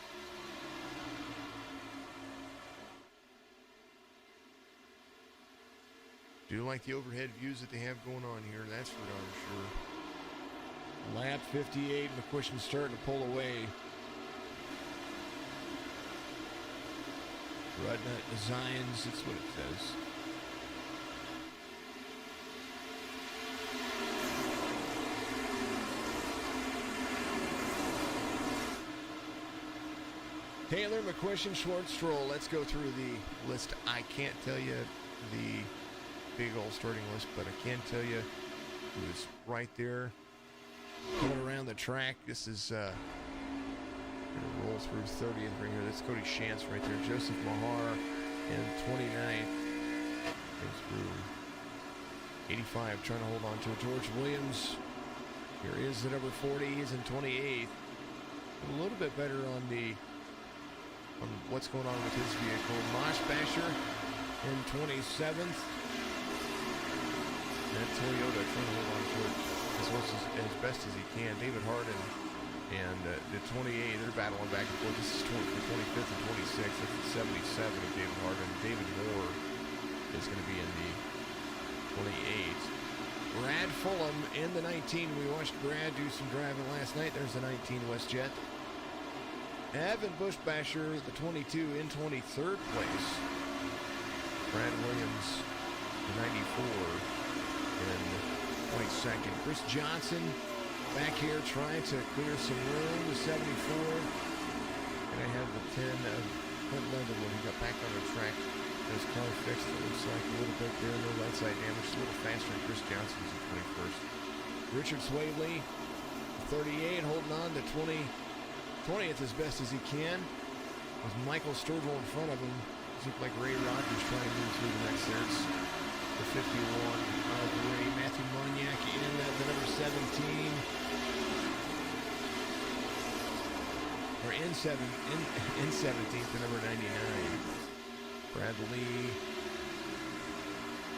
Do like the overhead views that they have going on here. That's for darn sure. Lap 58. McQuistion starting to pull away. Rudnut Designs, that's what it says. Taylor, McQuistion, Schwartz, Stroll. Let's go through the list. I can't tell you the big old starting list, but I can tell you who is right there coming around the track. This is going to roll through 30th right here. That's Cody Shantz right there. Joseph Mahar in 29th. Goes through 85, trying to hold on to it. George Williams. Here is the number 40. He's in 28th. A little bit better on what's going on with his vehicle. Mosh Basher in 27th. That Toyota trying to hold on to it as best as he can. David Hardin and the 28, they're battling back and forth. This is for 25th and 26th. That's the 77 of David Hardin. David Moore is going to be in the 28. Brad Fulham in the 19. We watched Brad do some driving last night. There's the 19 WestJet. Evan Bushbasher, the 22, in 23rd place. Brad Williams, the 94, in 22nd. Chris Johnson back here trying to clear some room, the 74. And I have the 10 of Clint Leatherwood. He got back on the track. His car fixed, it looks like a little bit there. No right side damage, a little faster than Chris Johnson's in 21st. Richard Swaley, 38, holding on to 20th as best as he can, with Michael Sturgill in front of him. It looked like Ray Rogers trying to move through the next there. It's the 51 of Ray. Matthew Moniak in the number 17. Or in 17th, the number 99. Bradley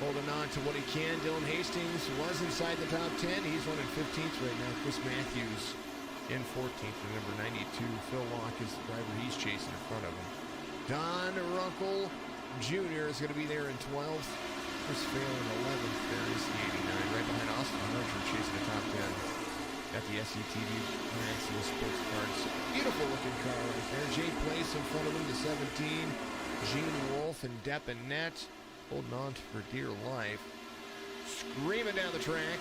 holding on to what he can. Dylan Hastings was inside the top 10. He's running 15th right now. Chris Matthews in 14th, the number 92. Phil Locke is the driver he's chasing in front of him. Don Runkle Jr. is going to be there in 12th. Chris Vail in 11th. There is the 89. Right behind Austin Harger chasing the top 10 at the SCTV Maxwell Sports Cards. Beautiful looking car right there. Jay Place in front of him, the 17. Gene Wolfe and Depp and Net holding on for dear life. Screaming down the track.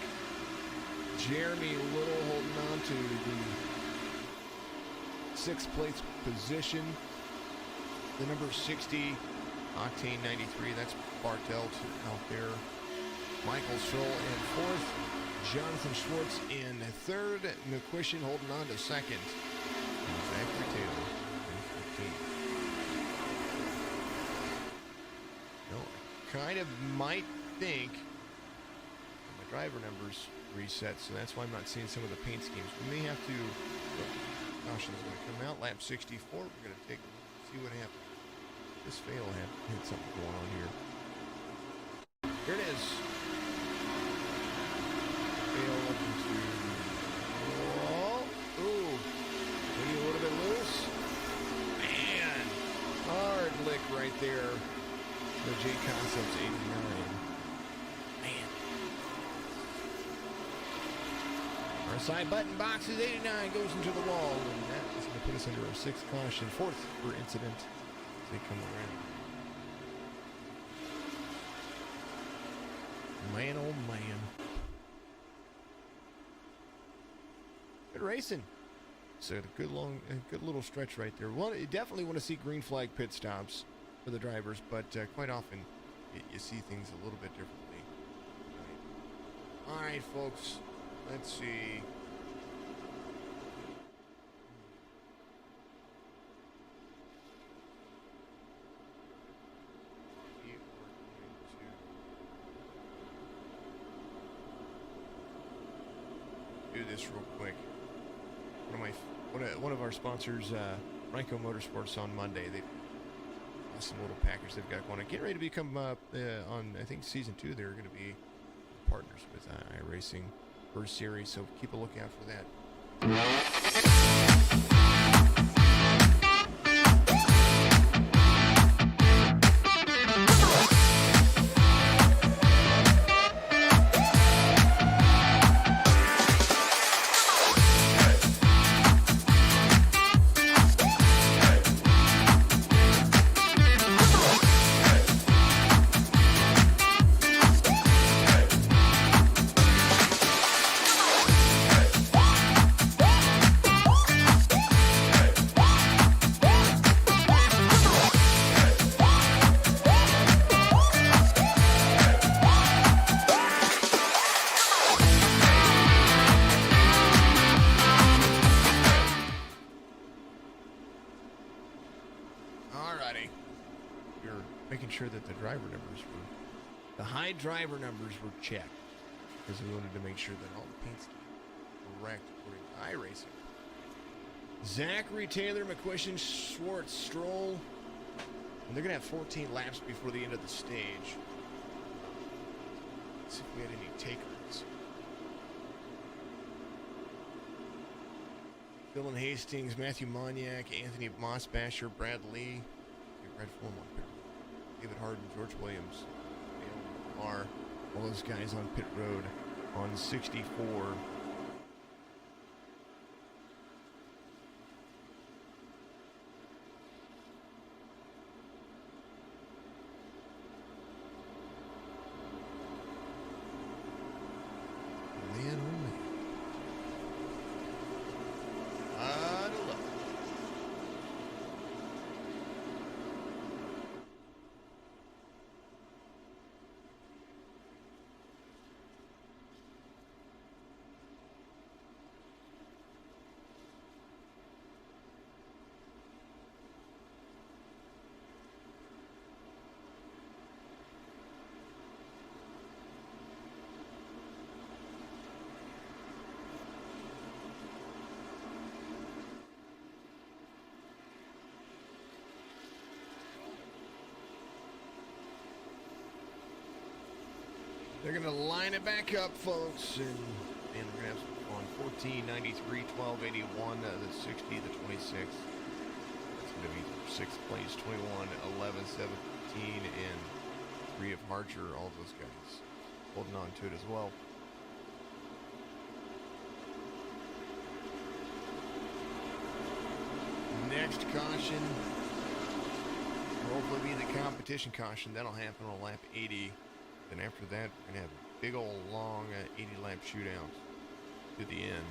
Jeremy Little holding on to the 6th place position. The number 60, Octane 93, that's Bartelt out there. Michael Stroll in 4th. Jonathan Schwartz in 3rd. McQuistion holding on to 2nd. And Zachary Taylor in 15th. Kind of might think my driver numbers reset, so that's why I'm not seeing some of the paint schemes. We may have to, caution's going to come out, lap 64, we're going to take a look, see what happens. This fail had something going on here. Here it is. Fail up into, ooh, maybe a little bit loose. Man, hard lick right there. The J Concepts 89. Man. Our side button box is 89, goes into the wall, and that is going to put us under our 6th caution, 4th for incident as they come around. Man, oh man. Good racing. So a good little stretch right there. Well, you definitely want to see green flag pit stops for the drivers, but quite often you see things a little bit differently. All right, folks, let's see. We are going to do this real quick. One of our sponsors, Ranco Motorsports, on Monday, they awesome little package they've got going on. Getting ready to become, on, I think, Season 2, they're going to be partners with iRacing First Series, so keep a lookout for that. That the driver numbers were, the high driver numbers were checked, because we wanted to make sure that all the paint's correct according to iRacing. Zachary, Taylor, McQuiston, Schwartz, Stroll, and they're going to have 14 laps before the end of the stage. Let's see if we had any takers. Dylan Hastings, Matthew Moniak, Anthony Mossbasher, Brad Lee, Brad Fulham, David Harden, George Williams, Dale Lamar, all those guys on pit road on 64. Man, oh man. I don't know. They're going to line it back up, folks, and we're going to have some fun. 14, 93, 12, 81, the 60, the 26. That's going to be 6th place, 21, 11, 17, and 3 of Harcher. All of those guys holding on to it as well. Next caution will hopefully be the competition caution. That'll happen on lap 80. And after that, we're going to have a big old long 80-lap shootout to the end.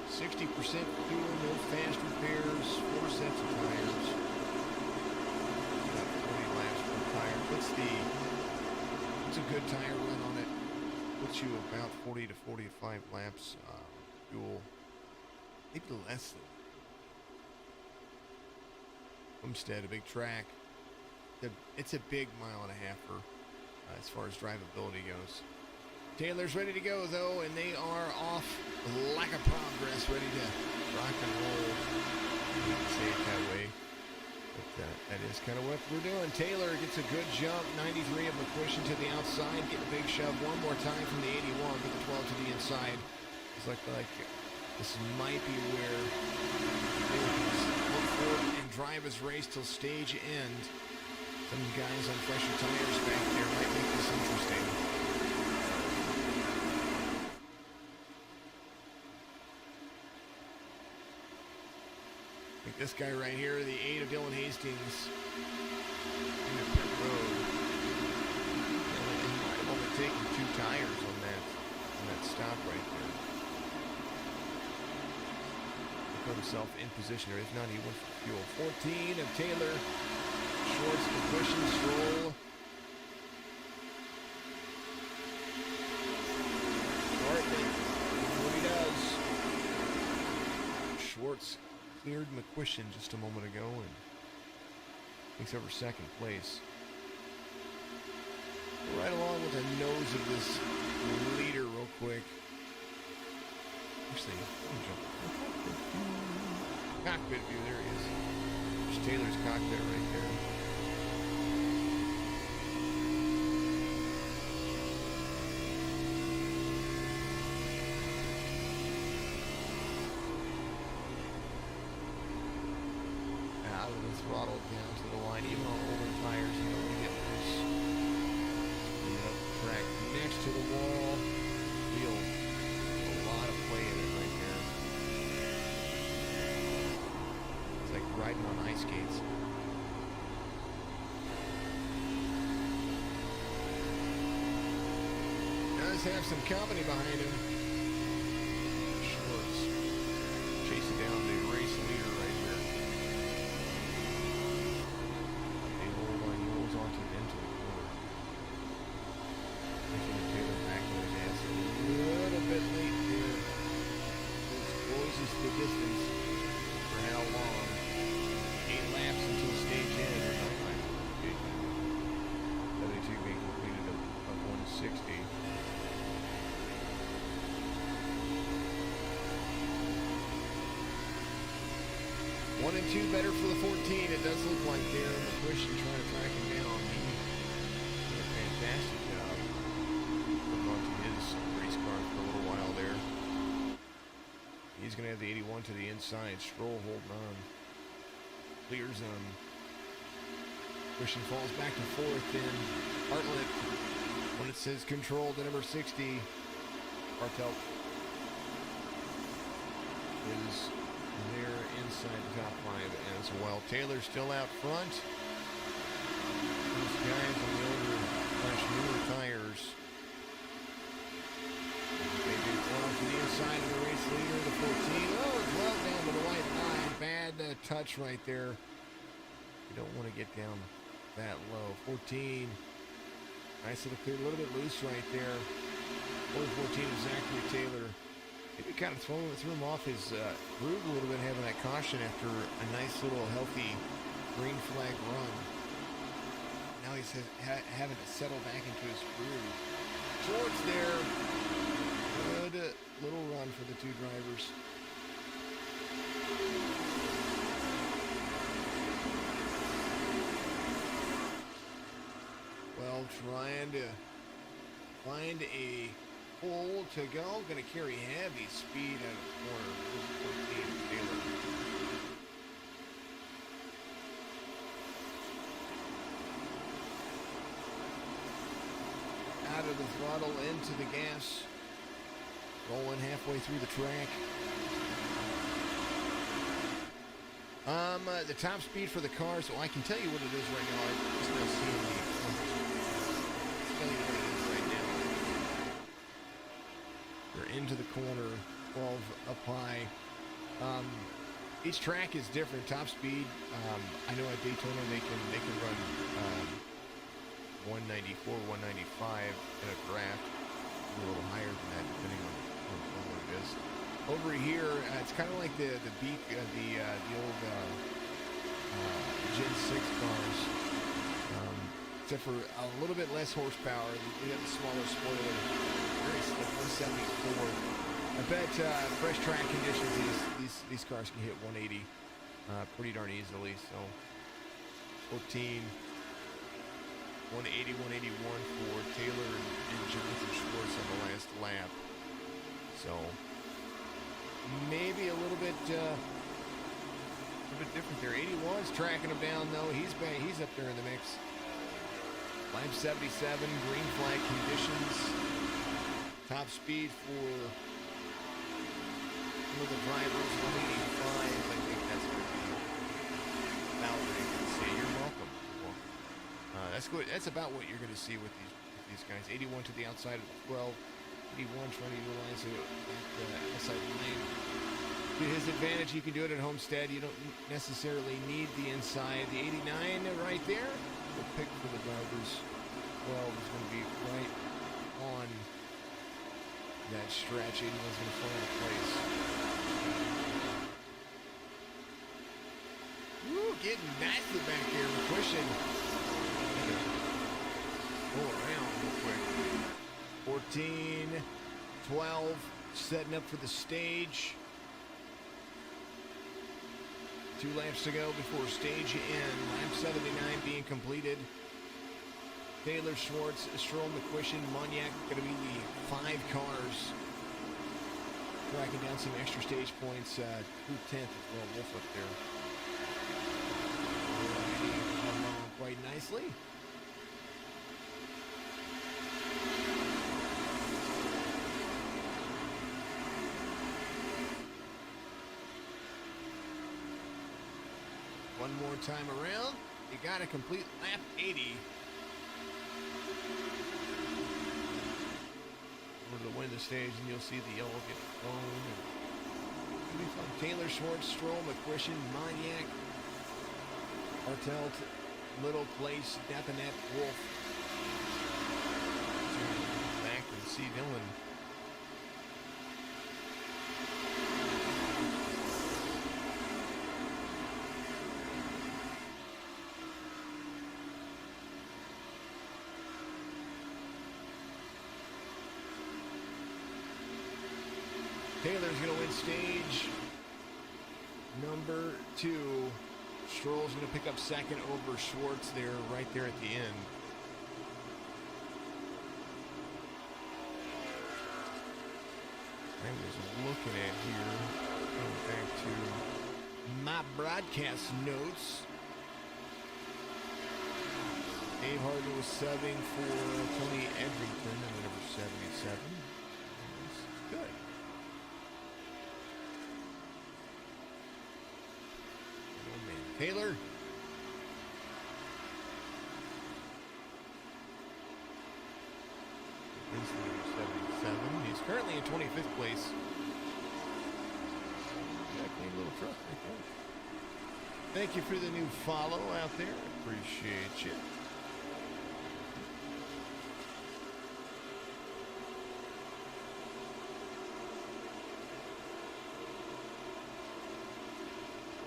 60% fuel, no fast repairs, 4 sets of tires. About 40 laps per tire. Puts a good tire run on it. Puts you about 40 to 45 laps fuel. Maybe less than. Homestead, a big track. It's a big mile and a halfer as far as drivability goes. Taylor's ready to go, though, and they are off like a progress, ready to rock and roll. You can say it that way. But that is kind of what we're doing. Taylor gets a good jump, 93 of McQuiston to the outside, get a big shove one more time from the 81, get the 12 to the inside. It's like this might be where they look for and drive his race till stage end. Some guys on fresher tires back there might make this interesting. Like this guy right here, the 8 of Dylan Hastings in the pit road. He might have only taken 2 tires on that stop right there. He put himself in position there. If not, he went for fuel. 14 of Taylor. Schwartz, McQuiston, Stroll. Bartley, what he does. Schwartz cleared McQuiston just a moment ago and takes over 2nd place. Right along with the nose of this leader real quick. Actually, let me jump. Cockpit view, there he is. There's Taylor's cockpit right there. Out of the throttle down to the line, even on older tires, you don't want to get loose. Bring it up the track next to the wall. Feel a lot of play in it right there. It's like riding on ice skates. Does have some company behind him. Schwartz chasing down the race leader right here. They hold on, rolls onto into the corner. Taylor back on the gas a little bit late here. This closes the distance for how long? 8 laps until stage end, or 9 laps until stage end. 72 being completed of 160. One and two better for the 14. It does look like they're in the push and trying to track him down. He did a fantastic job. Holding on to his race car for a little while there. He's going to have the 81 to the inside. Stroll holding on. Clear zone. Christian falls back to fourth. Then Bartlett, when it says control to number 60, Bartelt is there inside the top 5 as well. Taylor still out front. Those guys on the older newer tires. They do 12 to the inside of the race leader, the 14. Oh, 12 down to the white line. Bad touch right there. You don't want to get down that low. 14. Nice little clear, a little bit loose right there. 14 is Zachary Taylor. Maybe kind of threw him off his groove a little bit, having that caution after a nice little healthy green flag run. Now he's having to settle back into his groove. Schwartz there. Good little run for the two drivers. Well, trying to find a pole to go. Going to carry heavy speed out of the corner. This is 14 Taylor. Out of the throttle into the gas. Rolling halfway through the track. The top speed for the car, so I can tell you what it is right now. I'm just not seeing the tell you what it is right now. They're into the corner, 12 up high. Each track is different. Top speed. I know at Daytona they can run 194, 195 in a draft. A little higher than that, depending on what it is. Over here, it's kind of like the old Gen 6 cars, except for a little bit less horsepower. We have the smaller spoiler. Very slick, 174. I bet fresh track conditions, these cars can hit 180 pretty darn easily. So 14, 180, 181 for Taylor and Jonathan Schwartz on the last lap. So maybe a little bit different there. 81's tracking him down though. He's up there in the mix. Lap 77, green flag conditions. Top speed for one of the drivers, 185. I think that's going to be about what you're going to see. You're welcome. That's good. That's about what you're going to see with these guys. 81 to the outside of the 12. 81 trying to utilize that outside lane. To his advantage, he can do it at Homestead. You don't necessarily need the inside. The 89 right there. The pick for the drivers. 12 is going to be right on that stretch. 81 is going to fall into place. Woo, getting nasty back here. We're pushing. Go around real quick. 14, 12, setting up for the stage. 2 laps to go before stage end. Lap 79 being completed. Taylor, Schwartz, Stroll, McQuistion, Moniak going to be the 5 cars. Tracking down some extra stage points through 10th as well. Wolf up there. Along quite nicely. One more time around. You got to complete lap 80. To win the stage, and you'll see the yellow get thrown. It'll be fun. Taylor, Schwartz, Stroll, McQuistion, Moniak, Bartelt, Little Place, Dapanet, Wolf. Back and see Dylan. Taylor's going to win stage number 2. Stroll's going to pick up second over Schwartz there, right there at the end. I was looking at here, going back to my broadcast notes. Dave Harden was subbing for Tony Edrington in the number 77. That's good. Taylor. Wins the number 77. He's currently in 25th place. Yeah, clean little truck right there. Thank you for the new follow out there. Appreciate you.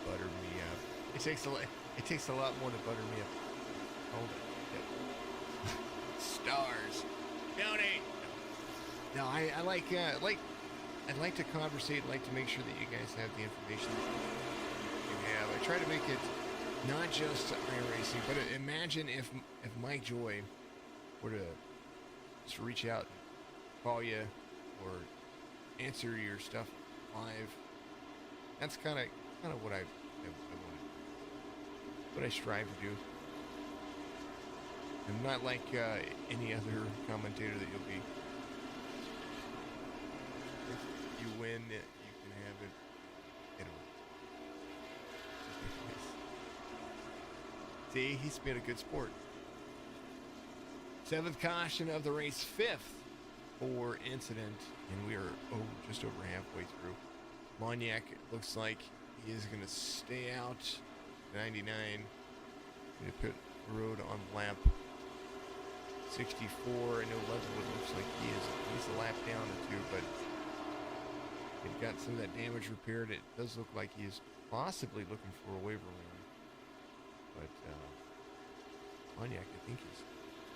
Butter me up. It takes a lot more to butter me up. Hold it. Yep. Stars. Donate. No, I like I'd like to conversate, like to make sure that you guys have the information that you have. I try to make it not just iRacing, but imagine if Mike Joy were to just reach out, call you, or answer your stuff live. That's kind of what I want, what I strive to do. I'm not like any other commentator that you'll be. If you win, you can have it. See, he's been a good sport. 7th caution of the race, 5th for incident, and we are just over halfway through. Moniak looks like he is going to stay out 99 in the pit road on lap 64. I know Leatherwood looks like he's a lap down or two, but he's got some of that damage repaired. It does look like he is possibly looking for a waiver lane. But Moniak, I think I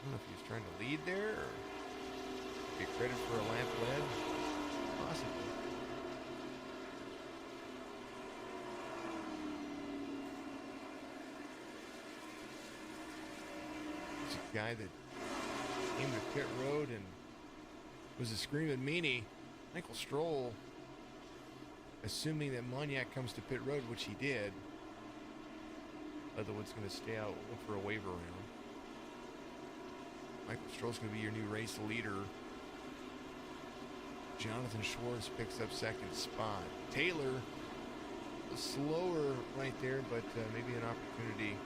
don't know if he's trying to lead there or get credit for a lap led. Possibly. He's a guy that came to pit road and was a screaming meanie. Michael Stroll, assuming that Moniak comes to pit road, which he did. Leatherwood's going to stay out, look for a waiver round. Michael Stroll's going to be your new race leader. Jonathan Schwartz picks up second spot. Taylor, slower right there, but maybe an opportunity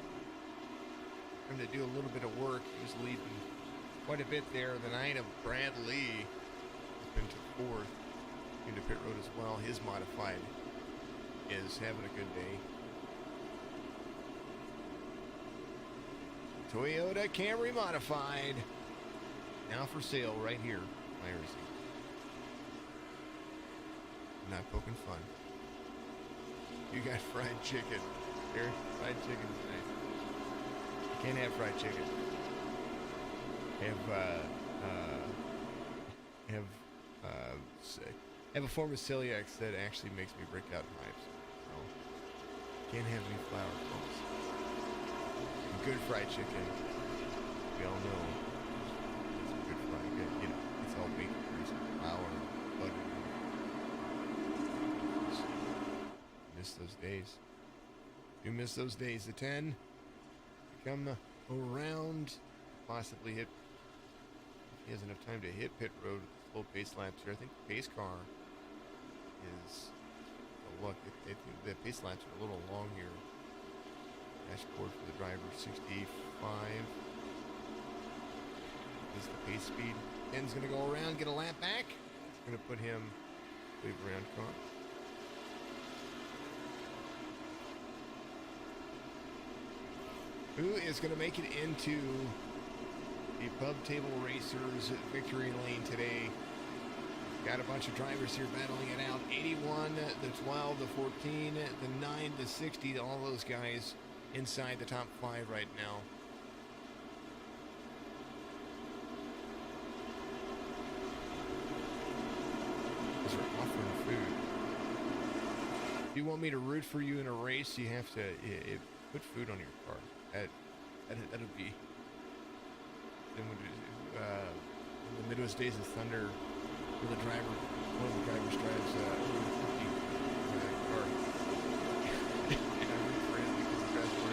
for him to do a little bit of work. He was leading quite a bit there. The 9 of Brad Lee up into 4th. Into pit road as well. His modified is having a good day. Toyota Camry modified. Now for sale right here. iRacing. Not poking fun. You got fried chicken. Here, fried chicken tonight. You can't have fried chicken. Have a form of celiac that actually makes me break out in hives. So, Can't have any flour, folks. And good fried chicken, we all know, it's good fried, good, you know, it's all bacon grease, flour, butter. Miss those days. You miss those days. The 10 come around, possibly hit. He has enough time to hit pit road with the slow pace laps here. I think the pace car is. Oh, look, the pace laps are a little long here. Dashboard for the driver, 65 is the pace speed. 10's going to go around, get a lap back. It's going to put him wave around car. Who is going to make it into the Pub Table Racers victory lane today? Got a bunch of drivers here battling it out. 81, the 12, the 14, the 9, the 60. All those guys inside the top 5 right now. These are offering food. If you want me to root for you in a race, you have to put food on your car. That'll be. Then when the Midwest Days of Thunder, where one of the drivers drives a car, and I root for him because he drives for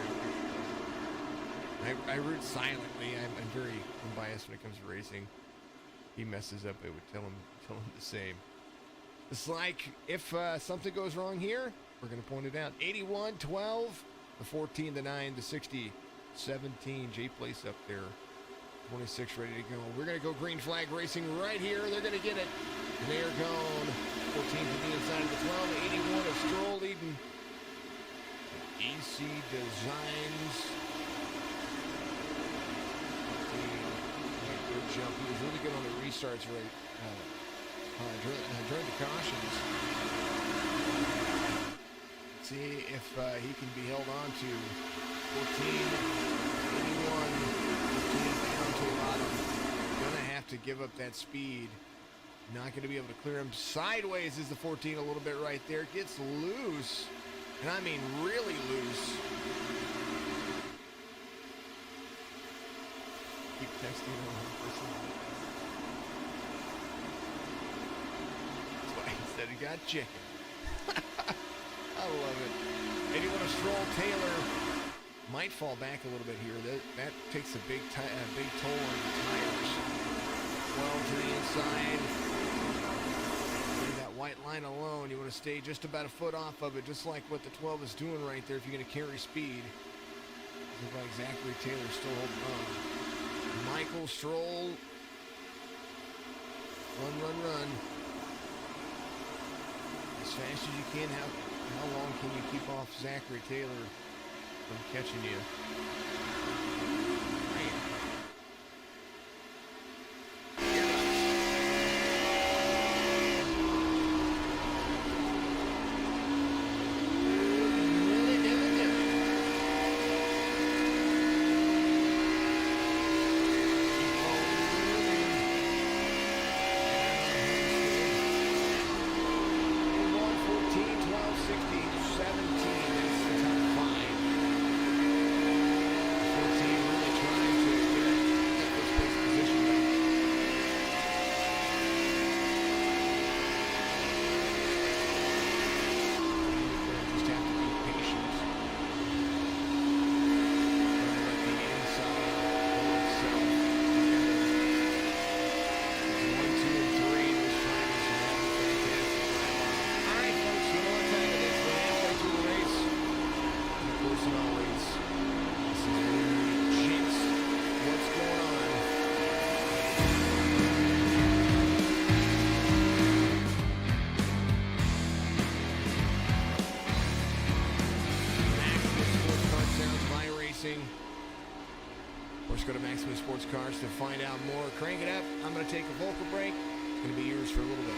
him. I root silently. I'm very unbiased when it comes to racing. He messes up, I would tell him the same. It's like if something goes wrong here, we're going to point it out. 81, 12. The 14, the 9, the 60, 17. Jay Place up there. 26 ready to go. We're going to go green flag racing right here. They're going to get it. And they are gone. 14 to the inside of the 12. 81 of Stroll leading. EC Designs. Good jump. He was really good on the restarts during the cautions. See if he can be held on to 14, 81, 15 down to the bottom. Gonna have to give up that speed. Not gonna be able to clear him. Sideways is the 14 a little bit right there. Gets loose. And I mean really loose. Keep texting on person. That's why he said he got chicken. I love it. 81 of Stroll. Taylor might fall back a little bit here. That takes a big toll on the tires. 12 to the inside. Leave that white line alone. You want to stay just about a foot off of it, just like what the 12 is doing right there if you're going to carry speed. Look like Zachary Taylor still holding on. Michael Stroll. Run. As fast as you can. How long can you keep off Zachary Taylor from catching you? Go to Maximum Sports Cars to find out more. Crank it up. I'm going to take a vocal break. It's going to be yours for a little bit.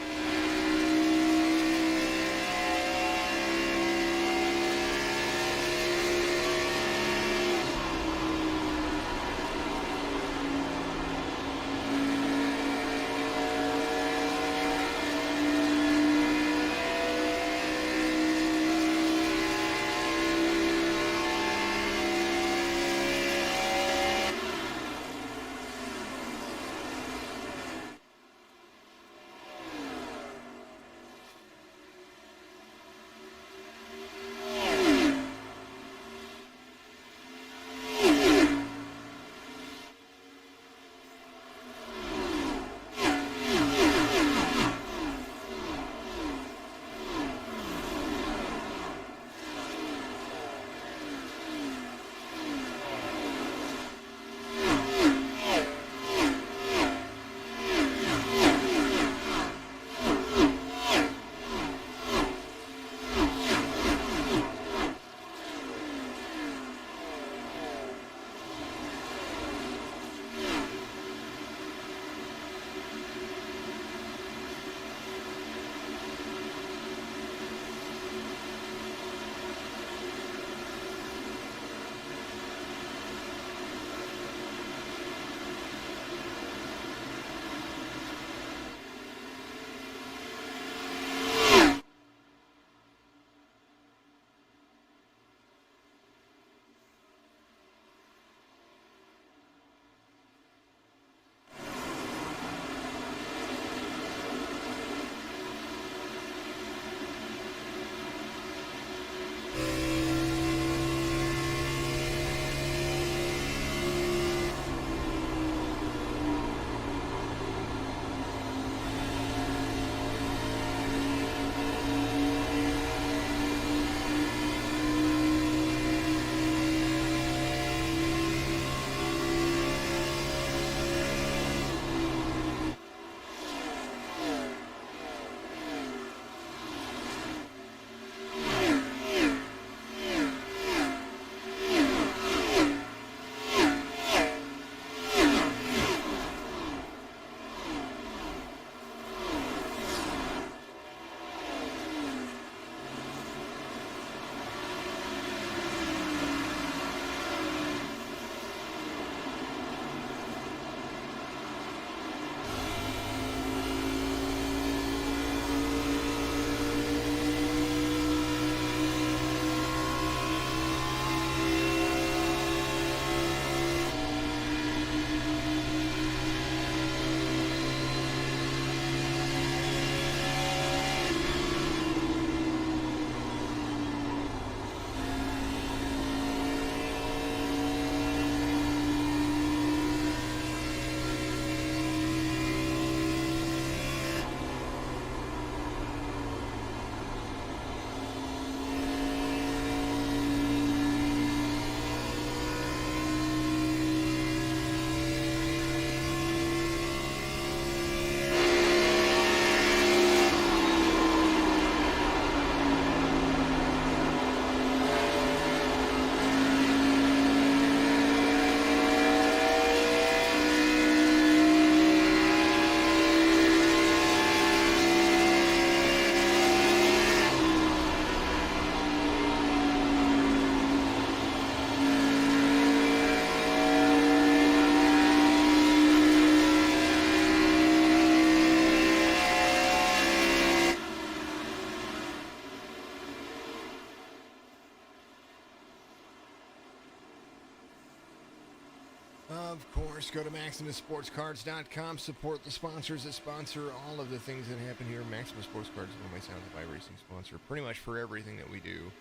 of course, go to MaximusSportsCards.com. Support the sponsors that sponsor all of the things that happen here. Maximus Sports Cards is one of my Sounds of iRacing sponsor, pretty much for everything that we do.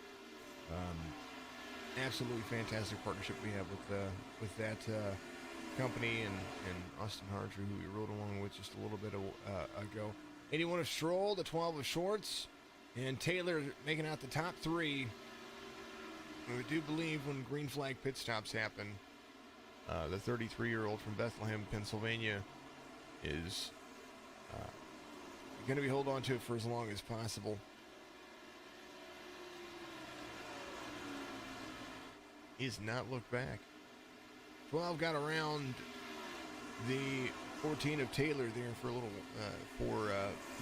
Absolutely fantastic partnership we have with that company and Austin Harger, who we rode along with just a little bit ago. 81 of Stroll, the 12 of Shorts, and Taylor making out the top three. I do believe when green flag pit stops happen, the 33-year-old from Bethlehem, Pennsylvania, is going to be holding on to it for as long as possible. He's not looked back. 12 got around the 14 of Taylor there for a little for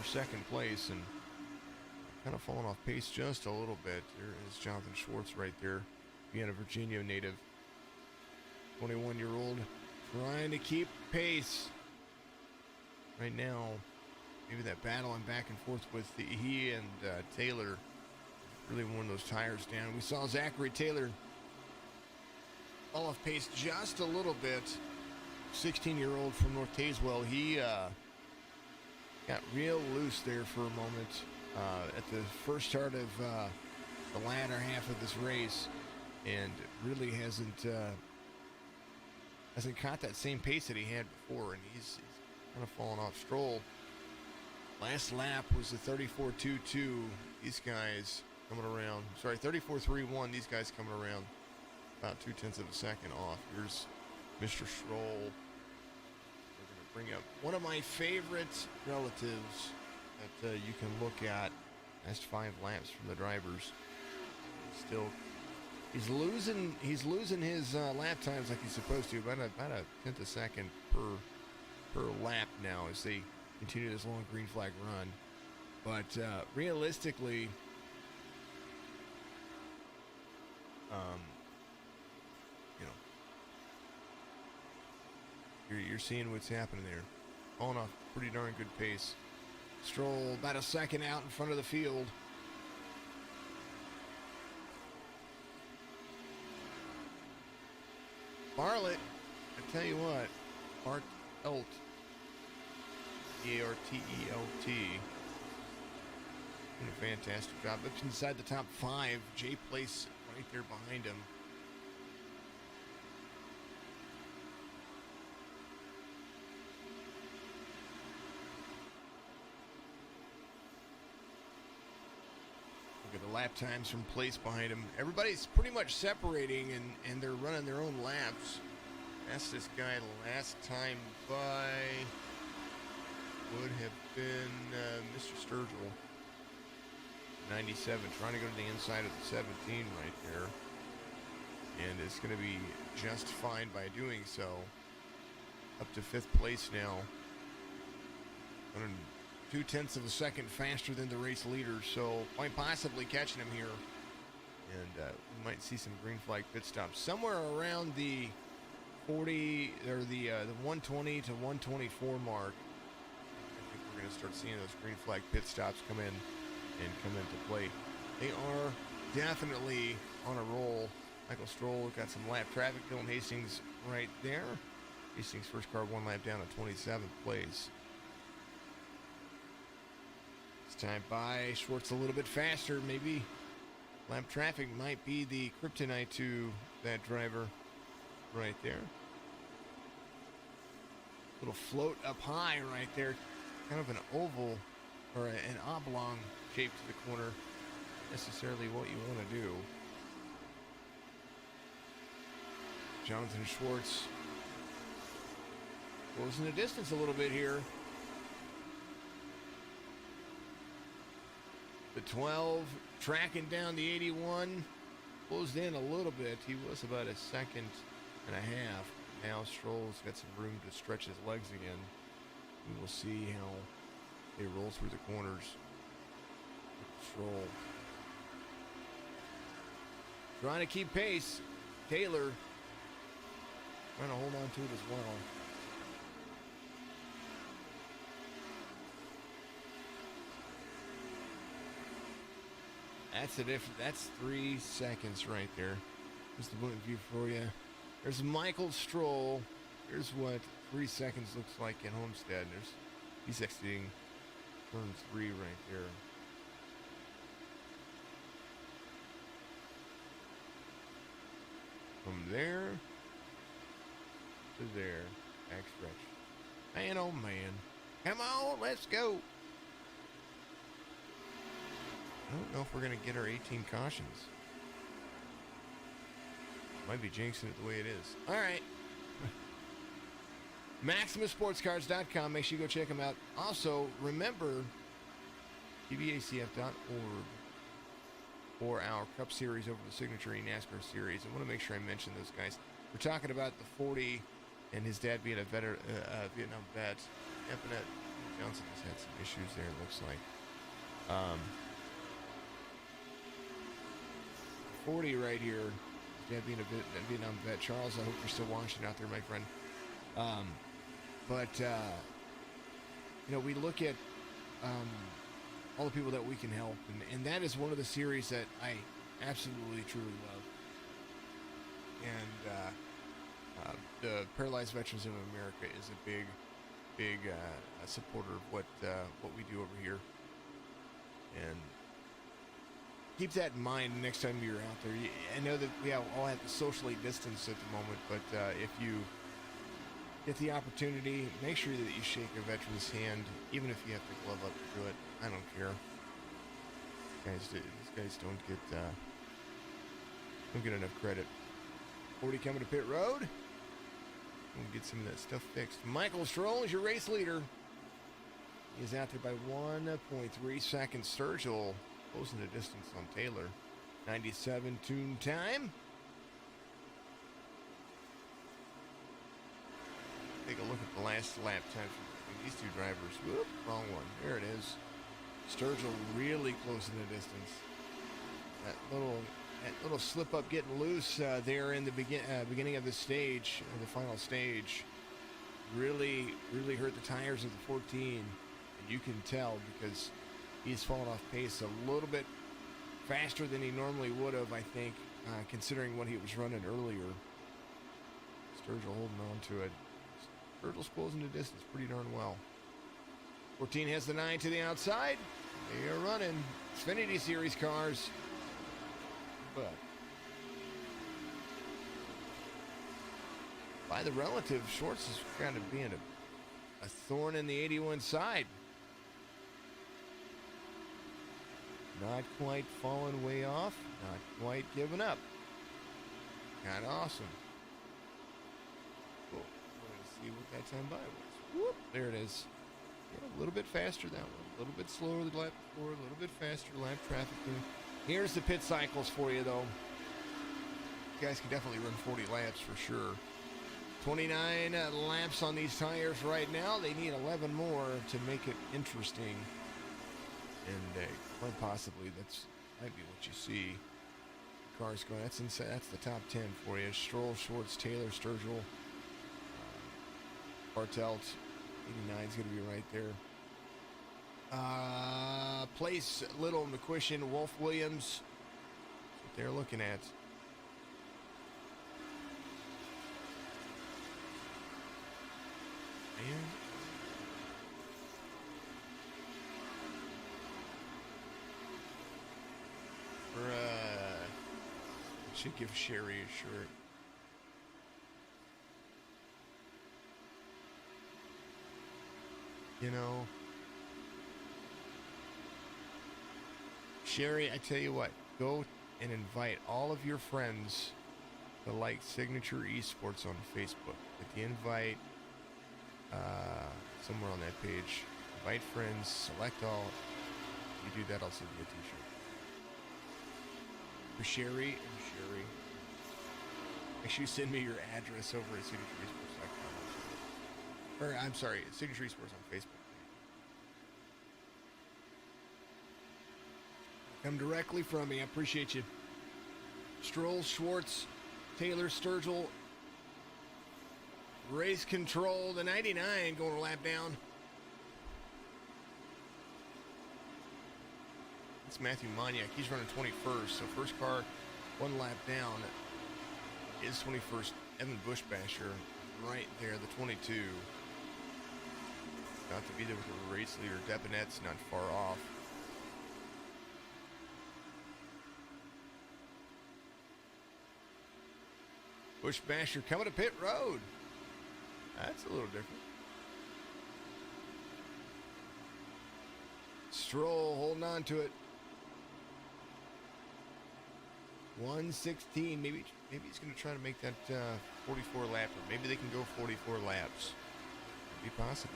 second place, and kind of falling off pace just a little bit. There is Jonathan Schwartz right there, Vienna, Virginia native, 21-year-old, trying to keep pace. Right now, maybe that battle and back and forth with he and Taylor really worn those tires down. We saw Zachary Taylor fall off pace just a little bit. 16-year-old from North Tazewell. He got real loose there for a moment at the first start of the latter half of this race, and really hasn't caught that same pace that he had before, and he's kind of fallen off. Stroll, last lap was the 34.22. These guys coming around. Sorry, 34.31. These guys coming around about 0.2 of a second off. Here's Mr. Stroll. We're going to bring up one of my favorite relatives that you can look at. Last 5 laps from the drivers. He's losing his lap times like he's supposed to, about a 0.1 second per lap now as they continue this long green flag run. But realistically, you're seeing what's happening there. On a pretty darn good pace. Stroll about a second out in front of the field. Bartlett, I tell you what, Bartelt, Bartelt, doing a fantastic job. Up inside the top 5, Jay Place right there behind him. Look at the lap times from Place behind him. Everybody's pretty much separating, and they're running their own laps. Fastest guy last time by would have been Mr. Sturgill. 97, trying to go to the inside of the 17 right there. And it's going to be just fine by doing so. Up to 5th place now. 0.2 of a second faster than the race leader, so quite possibly catching him here. And we might see some green flag pit stops somewhere around the 40 or the 120 to 124 mark. I think we're going to start seeing those green flag pit stops come in and come into play. They are definitely on a roll. Michael Stroll got some lap traffic. Dylan Hastings right there. Hastings first car 1 lap down at 27th place. This time by Schwartz a little bit faster. Maybe lap traffic might be the kryptonite to that driver right there. Little float up high right there. Kind of an oval or an oblong shape to the corner. Necessarily what you want to do. Jonathan Schwartz closing the distance a little bit here. The 12 tracking down the 81. Closed in a little bit. He was about a second and a half. Now Stroll's got some room to stretch his legs again. We will see how they roll through the corners. Stroll trying to keep pace. Taylor trying to hold on to it as well. That's the difference. That's 3 seconds right there. There's the point of view for you. There's Michael Stroll. Here's what 3 seconds looks like in Homestead. He's exiting turn 3 right there. From there to there, back stretch. Man, oh man. Come on, let's go. I don't know if we're going to get our 18 cautions. Might be jinxing it the way it is. All right. MaximusSportsCars.com. Make sure you go check them out. Also, remember, PBACF.org for our Cup Series over the Signature NASCAR Series. I want to make sure I mention those guys. We're talking about the 40 and his dad being a Vietnam vet. Infinite Johnson has had some issues there, it looks like. 40 right here. His dad being a Vietnam vet. Charles, I hope you're still watching out there, my friend. We look at all the people that we can help, and that is one of the series that I absolutely, truly love. And the Paralyzed Veterans of America is a big supporter of what we do over here. And keep that in mind next time you're out there. I know that we all have to socially distance at the moment, but if you get the opportunity, make sure that you shake a veteran's hand, even if you have to glove up to do it. I don't care. These guys don't get enough credit. 40 coming to pit road. We'll get some of that stuff fixed. Michael Stroll is your race leader. He is out there by 1.3 seconds. Sturgill closing the distance on Taylor. 97 tune time. Take a look at the last lap time from these two drivers. Whoop, wrong one. There it is. Sturgill really closing the distance. That little slip up getting loose there in the beginning of the stage, the final stage, really hurt the tires of the 14. And you can tell because he's fallen off pace a little bit faster than he normally would have, I think, considering what he was running earlier. Sturgill holding on to it. Sturgill's closing the distance pretty darn well. 14 has the 9 to the outside. They are running Xfinity Series cars. But by the relative, Shorts is kind of being a thorn in the 81 side. Not quite falling way off. Not quite giving up. Kind of awesome. Cool. Let's see what that time by was. Whoop, there it is. Yeah, a little bit faster that one. A little bit slower the lap before. A little bit faster lap traffic. Here's the pit cycles for you, though. You guys can definitely run 40 laps for sure. 29 laps on these tires right now. They need 11 more to make it interesting. And quite possibly that's might be what you see. Cars going. That's inside. That's the top 10 for you. Stroll, Schwartz, Taylor, Sturgill, Bartelt. 89 is going to be right there. Place, Little, McQuistion, Wolf, Williams. That's what they're looking at. Man. Should give Sherry a shirt. You know, Sherry, I tell you what, go and invite all of your friends to like Signature Esports on Facebook. Get the invite somewhere on that page. Invite friends, select all. If you do that, I'll send you a t-shirt. For Sherry and Sherry. Make sure you send me your address over at signatureesports.com. Or, I'm sorry, Signature Esports on Facebook. Come directly from me. I appreciate you. Stroll, Schwartz, Taylor, Sturgill. Race control. The 99 going a lap down. It's Matthew Maniak. He's running 21st. So first car, one lap down is 21st. Evan Bushbasher, right there, the 22. About to be there with the race leader. Debonette's not far off. Bush Basher coming to pit road. That's a little different. Stroll holding on to it. 116. Maybe he's going to try to make that 44 lapper. Maybe they can go 44 laps. Could be possible.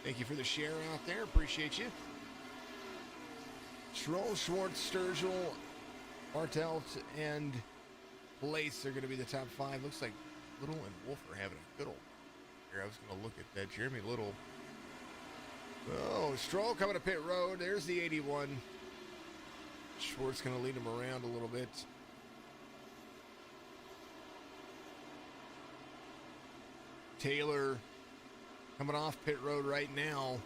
Thank you for the share out there. Appreciate you. Stroll, Schwartz, Sturgill, Bartelt, and Place are going to be the top 5. Looks like Little and Wolf are having a good old here. I was going to look at that. Jeremy Little. Oh, Stroll coming to pit road. There's the 81. Schwartz going to lead him around a little bit. Taylor coming off pit road right now.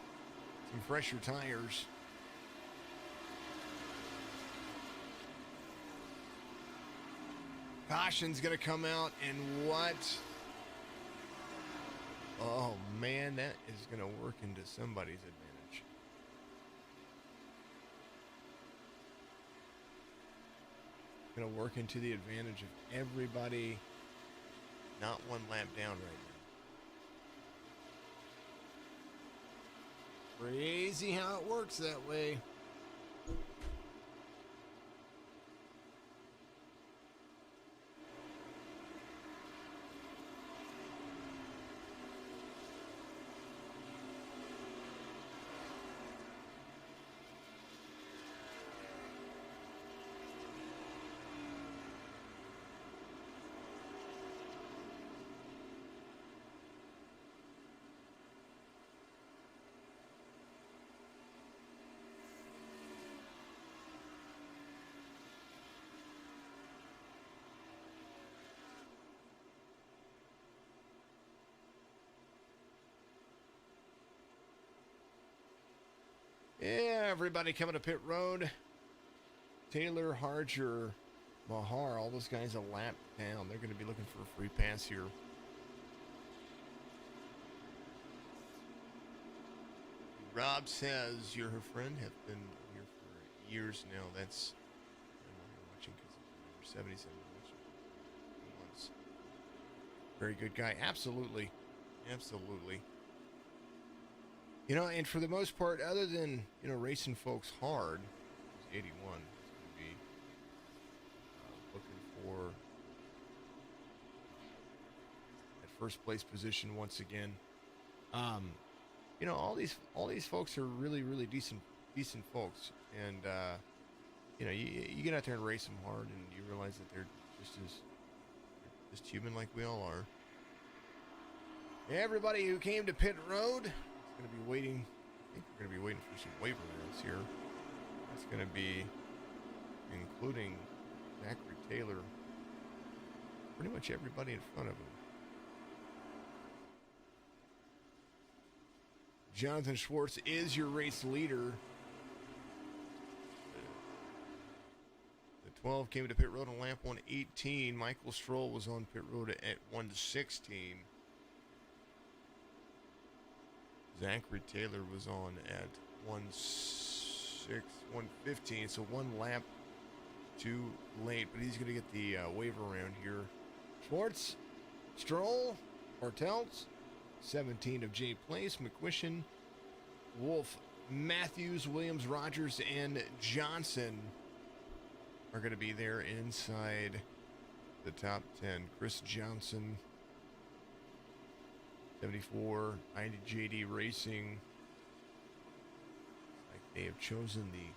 Some fresher tires. Caution's going to come out, and what? Oh, man, that is going to work into somebody's advantage. Going to work into the advantage of everybody not one lap down right now. Crazy how it works that way. Yeah, everybody coming to pit road. Taylor, Harger, Mahar, all those guys a lap down. They're going to be looking for a free pass here. Rob says, you're her friend, have been here for years now. That's, I'm watching because of number 77 months. Very good guy. Absolutely. Absolutely. You know, and for the most part, other than, you know, racing folks hard, 81 is going to be looking for that first place position once again. You know, all these folks are really, really decent folks, and you know, you get out there and race them hard, and you realize that they're just human like we all are. Everybody who came to pit road. Going to be waiting. I think we're going to be waiting for some waiver rounds here. It's going to be including Zachary Taylor. Pretty much everybody in front of him. Jonathan Schwartz is your race leader. The 12 came to pit road on lap 118. Michael Stroll was on pit road at 116. Zachary Taylor was on at 115, so one lap too late, but he's going to get the waiver round here. Schwartz, Stroll, Bartelt, 17 of Jay Place, McQuistion, Wolf, Matthews, Williams, Rogers, and Johnson are going to be there inside the top 10. Chris Johnson, 74, IJD Racing. Like they have chosen the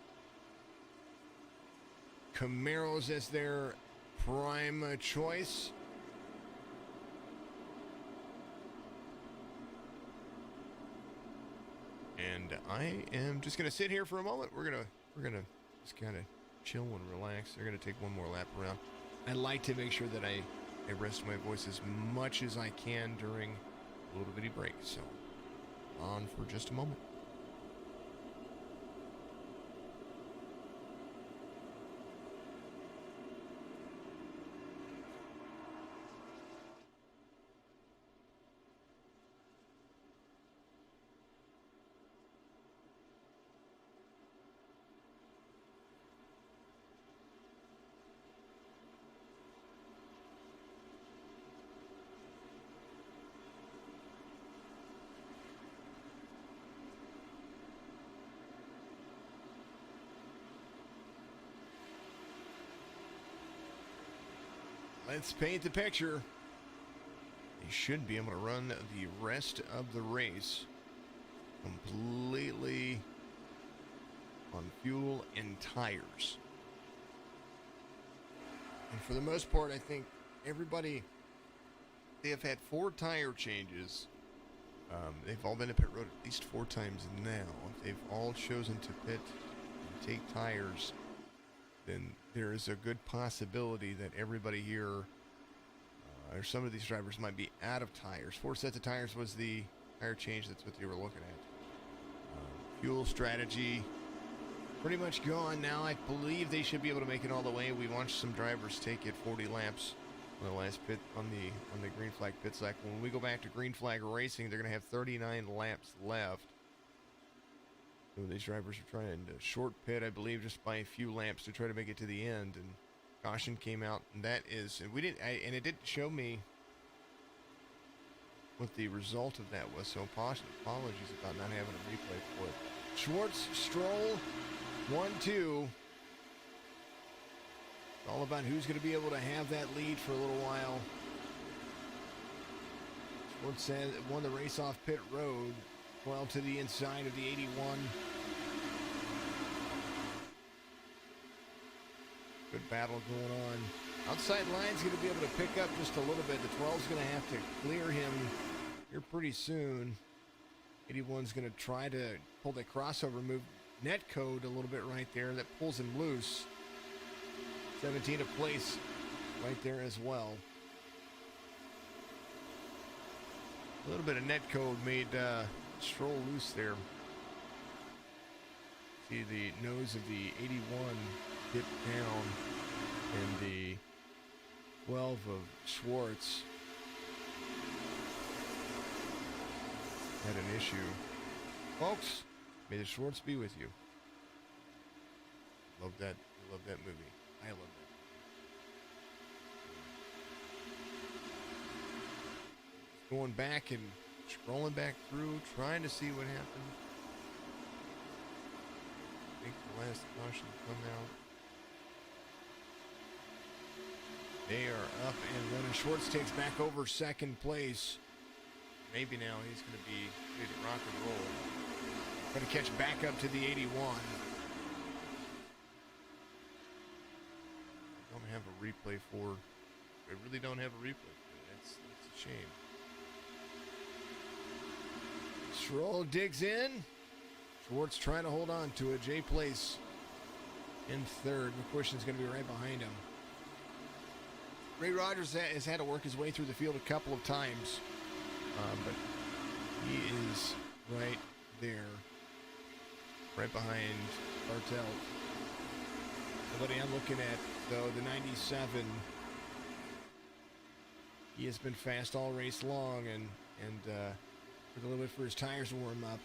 Camaros as their prime choice. And I am just gonna sit here for a moment. We're gonna just kind of chill and relax. They're gonna take one more lap around. I like to make sure that I rest my voice as much as I can during a little bitty break, so on for just a moment. let's paint the picture. He should be able to run the rest of the race completely on fuel and tires. And for the most part, I think everybody, they have had 4 tire changes. They've all been to pit road at least 4 times now. If they've all chosen to pit and take tires, then there is a good possibility that everybody here, or some of these drivers, might be out of tires. 4 sets of tires was the tire change. That's what they were looking at. Fuel strategy pretty much gone now. I believe they should be able to make it all the way. We watched some drivers take it 40 laps on the last pit on the green flag pit cycle. When we go back to green flag racing, they're going to have 39 laps left. So these drivers are trying to short pit, I believe, just by a few laps to try to make it to the end. And caution came out, and that is, and we didn't, and it didn't show me what the result of that was. So apologies about not having a replay for it. Schwartz, Stroll, 1-2. It's all about who's going to be able to have that lead for a little while. Schwartz won the race off pit road, well to the inside of the 81. Good battle going on. Outside line's going to be able to pick up just a little bit. The 12's going to have to clear him here pretty soon. 81's going to try to pull the crossover move. Net code a little bit right there. That pulls him loose. 17 a place right there as well. A little bit of net code made Stroll loose there. See the nose of the 81 dip down, and the 12 of Schwartz had an issue. Folks, may the Schwartz be with you. Love that. Love that movie. I love that. Going back and scrolling back through, trying to see what happened. I think the last caution come out. They are up and running. Schwartz takes back over second place. Maybe now he's going to be ready to rock and roll. Going to catch back up to the 81. Don't have a replay for. I really don't have a replay for it. That's a shame. Stroll digs in. Schwartz trying to hold on to it. J Place in third. McCussion's going to be right behind him. Ray Rogers has had to work his way through the field a couple of times, but he is right there, right behind Bartelt. Somebody I'm looking at, though, the 97. He has been fast all race long, and took a little bit for his tires to warm up.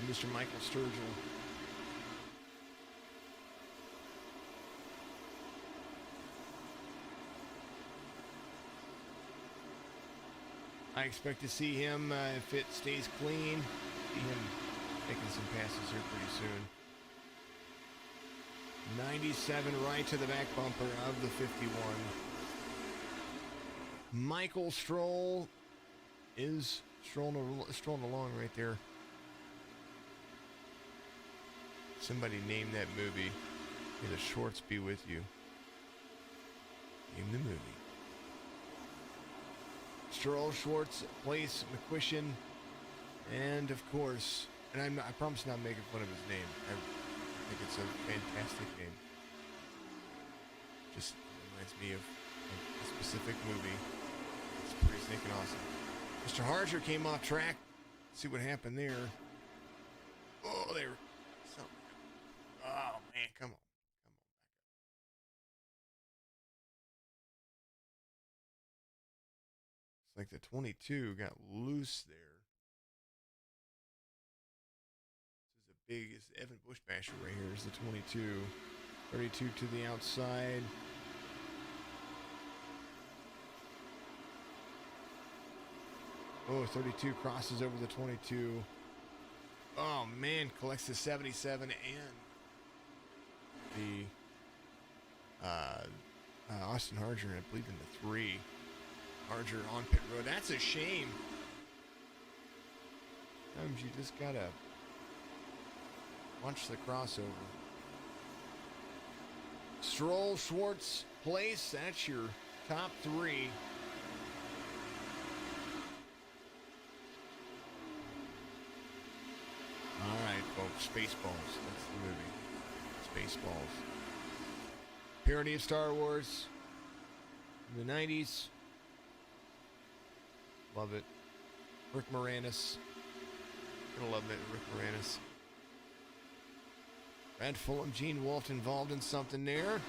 This is Mr. Michael Sturgill. I expect to see him, if it stays clean, see him making some passes here pretty soon. 97 right to the back bumper of the 51. Michael Stroll is strolling along right there. Somebody name that movie. May the Schwartz be with you. Name the movie. Stroll, Schwartz, Place, McCussion, and of course, and I promise not making fun of his name. I think it's a fantastic name. Just reminds me of a specific movie. It's pretty stinking awesome. Mr. Harger came off track. Let's see what happened there. Oh, they were something. Oh man, come on. Like the 22 got loose there. This is a big, it's Evan Bushbasher right here. Is the 22. 32 to the outside. Oh, 32 crosses over the 22. Oh man, collects the 77 and the Austin Harger, I believe, in the 3. Harger on pit road. That's a shame. Sometimes you just gotta watch the crossover. Stroll, Schwartz, Place. That's your top 3. All right, folks. Spaceballs. That's the movie. Spaceballs. Parody of Star Wars. In the 90s. Love it. Rick Moranis. Gonna love it, Rick Moranis. Brad Fulham, Gene Wolfe involved in something there. What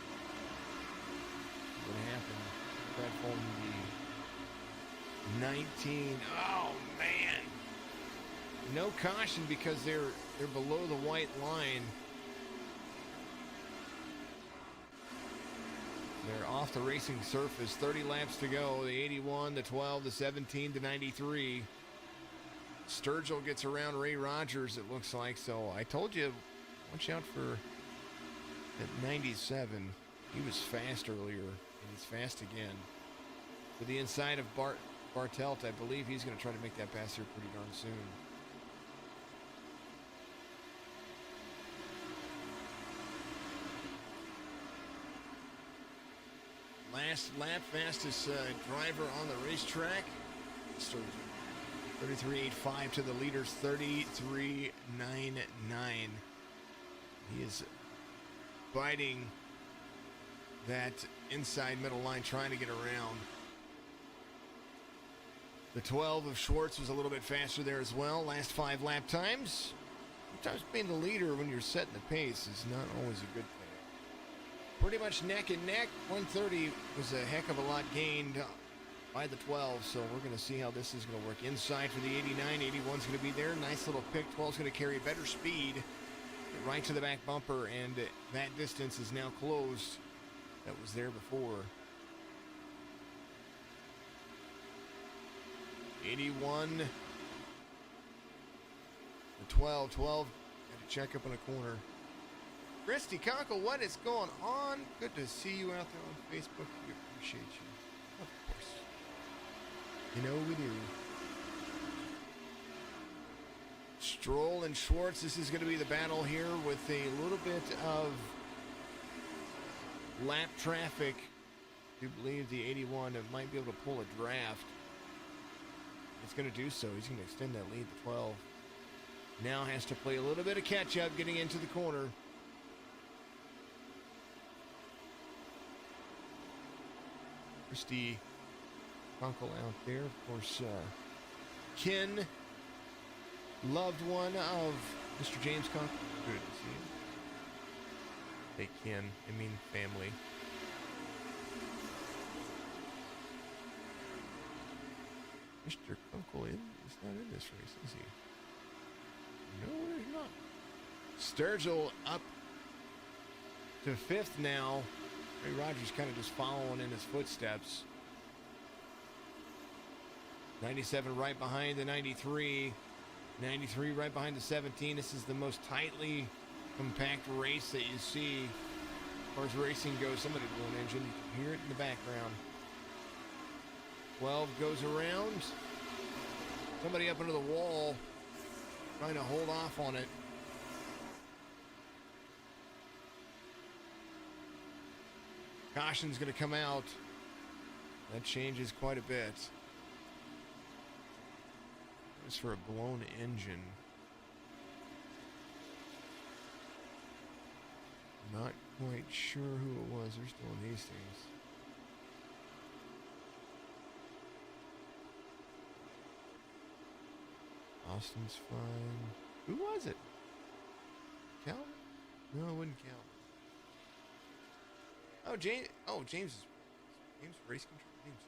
happened? Brad Fulham, the 19. Oh man! No caution because they're below the white line. They're off the racing surface. 30 laps to go. The 81, the 12, the 17, the 93. Sturgill gets around Ray Rogers, it looks like. So I told you, watch out for that 97. He was fast earlier, and he's fast again. To the inside of Bartelt, I believe he's going to try to make that pass here pretty darn soon. Last lap, fastest driver on the racetrack. Sturgeon. 33.85 to the leaders, 33.99. He is biting that inside middle line, trying to get around. The 12 of Schwartz was a little bit faster there as well. Last 5 lap times. Sometimes being the leader when you're setting the pace is not always a good thing. Pretty much neck and neck. 130 was a heck of a lot gained by the 12, so we're going to see how this is going to work. Inside for the 89, 81's going to be there. Nice little pick. 12's going to carry better speed. Get right to the back bumper, and that distance is now closed. That was there before. 81. The 12. 12 had to check up in a corner. Christy Conkle, what is going on? Good to see you out there on Facebook. We appreciate you. Of course. You know we do. Stroll and Schwartz. This is going to be the battle here with a little bit of lap traffic. I do believe the 81 might be able to pull a draft. It's going to do so. He's going to extend that lead to 12. Now has to play a little bit of catch up getting into the corner. Christy Conkle out there. Of course, Ken, loved one of Mr. James Conkle. Good to see him. Hey, Ken. I mean, family. Mr. Conkle is not in this race, is he? No, he's not. Sturgill up to 5th now. Ray Rogers kind of just following in his footsteps. 97 right behind the 93. 93 right behind the 17. This is the most tightly compact race that you see as far as racing goes. Somebody blew an engine. You can hear it in the background. 12 goes around. Somebody up into the wall trying to hold off on it. Caution's going to come out. That changes quite a bit. As for a blown engine, not quite sure who it was. They're still in these things. Austin's fine. Who was it? Calvin? No, it wasn't Calvin. Oh, James. Oh, James is race control. James.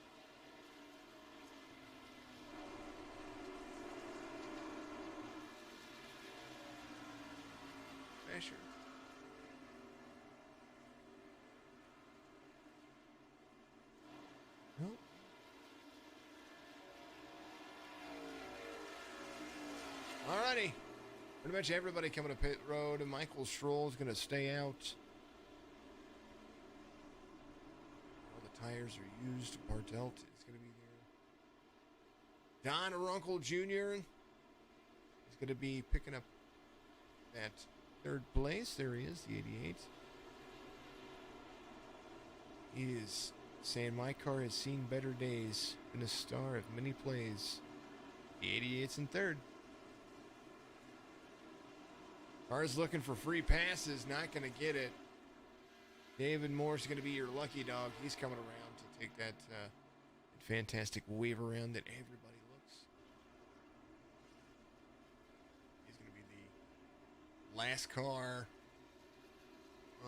Fisher. Nope. Alrighty. Pretty much everybody coming to pit road, and Michael Stroll is going to stay out. tires are used. Bartelt is going to be there. Don Runkle Jr. is going to be picking up that third place. There he is, the 88. He is saying, my car has seen better days. Been a star of many plays. The 88's in third. Car's looking for free passes, not going to get it. David Moore's going to be your lucky dog. He's coming around to take that fantastic wave around that everybody looks. He's going to be the last car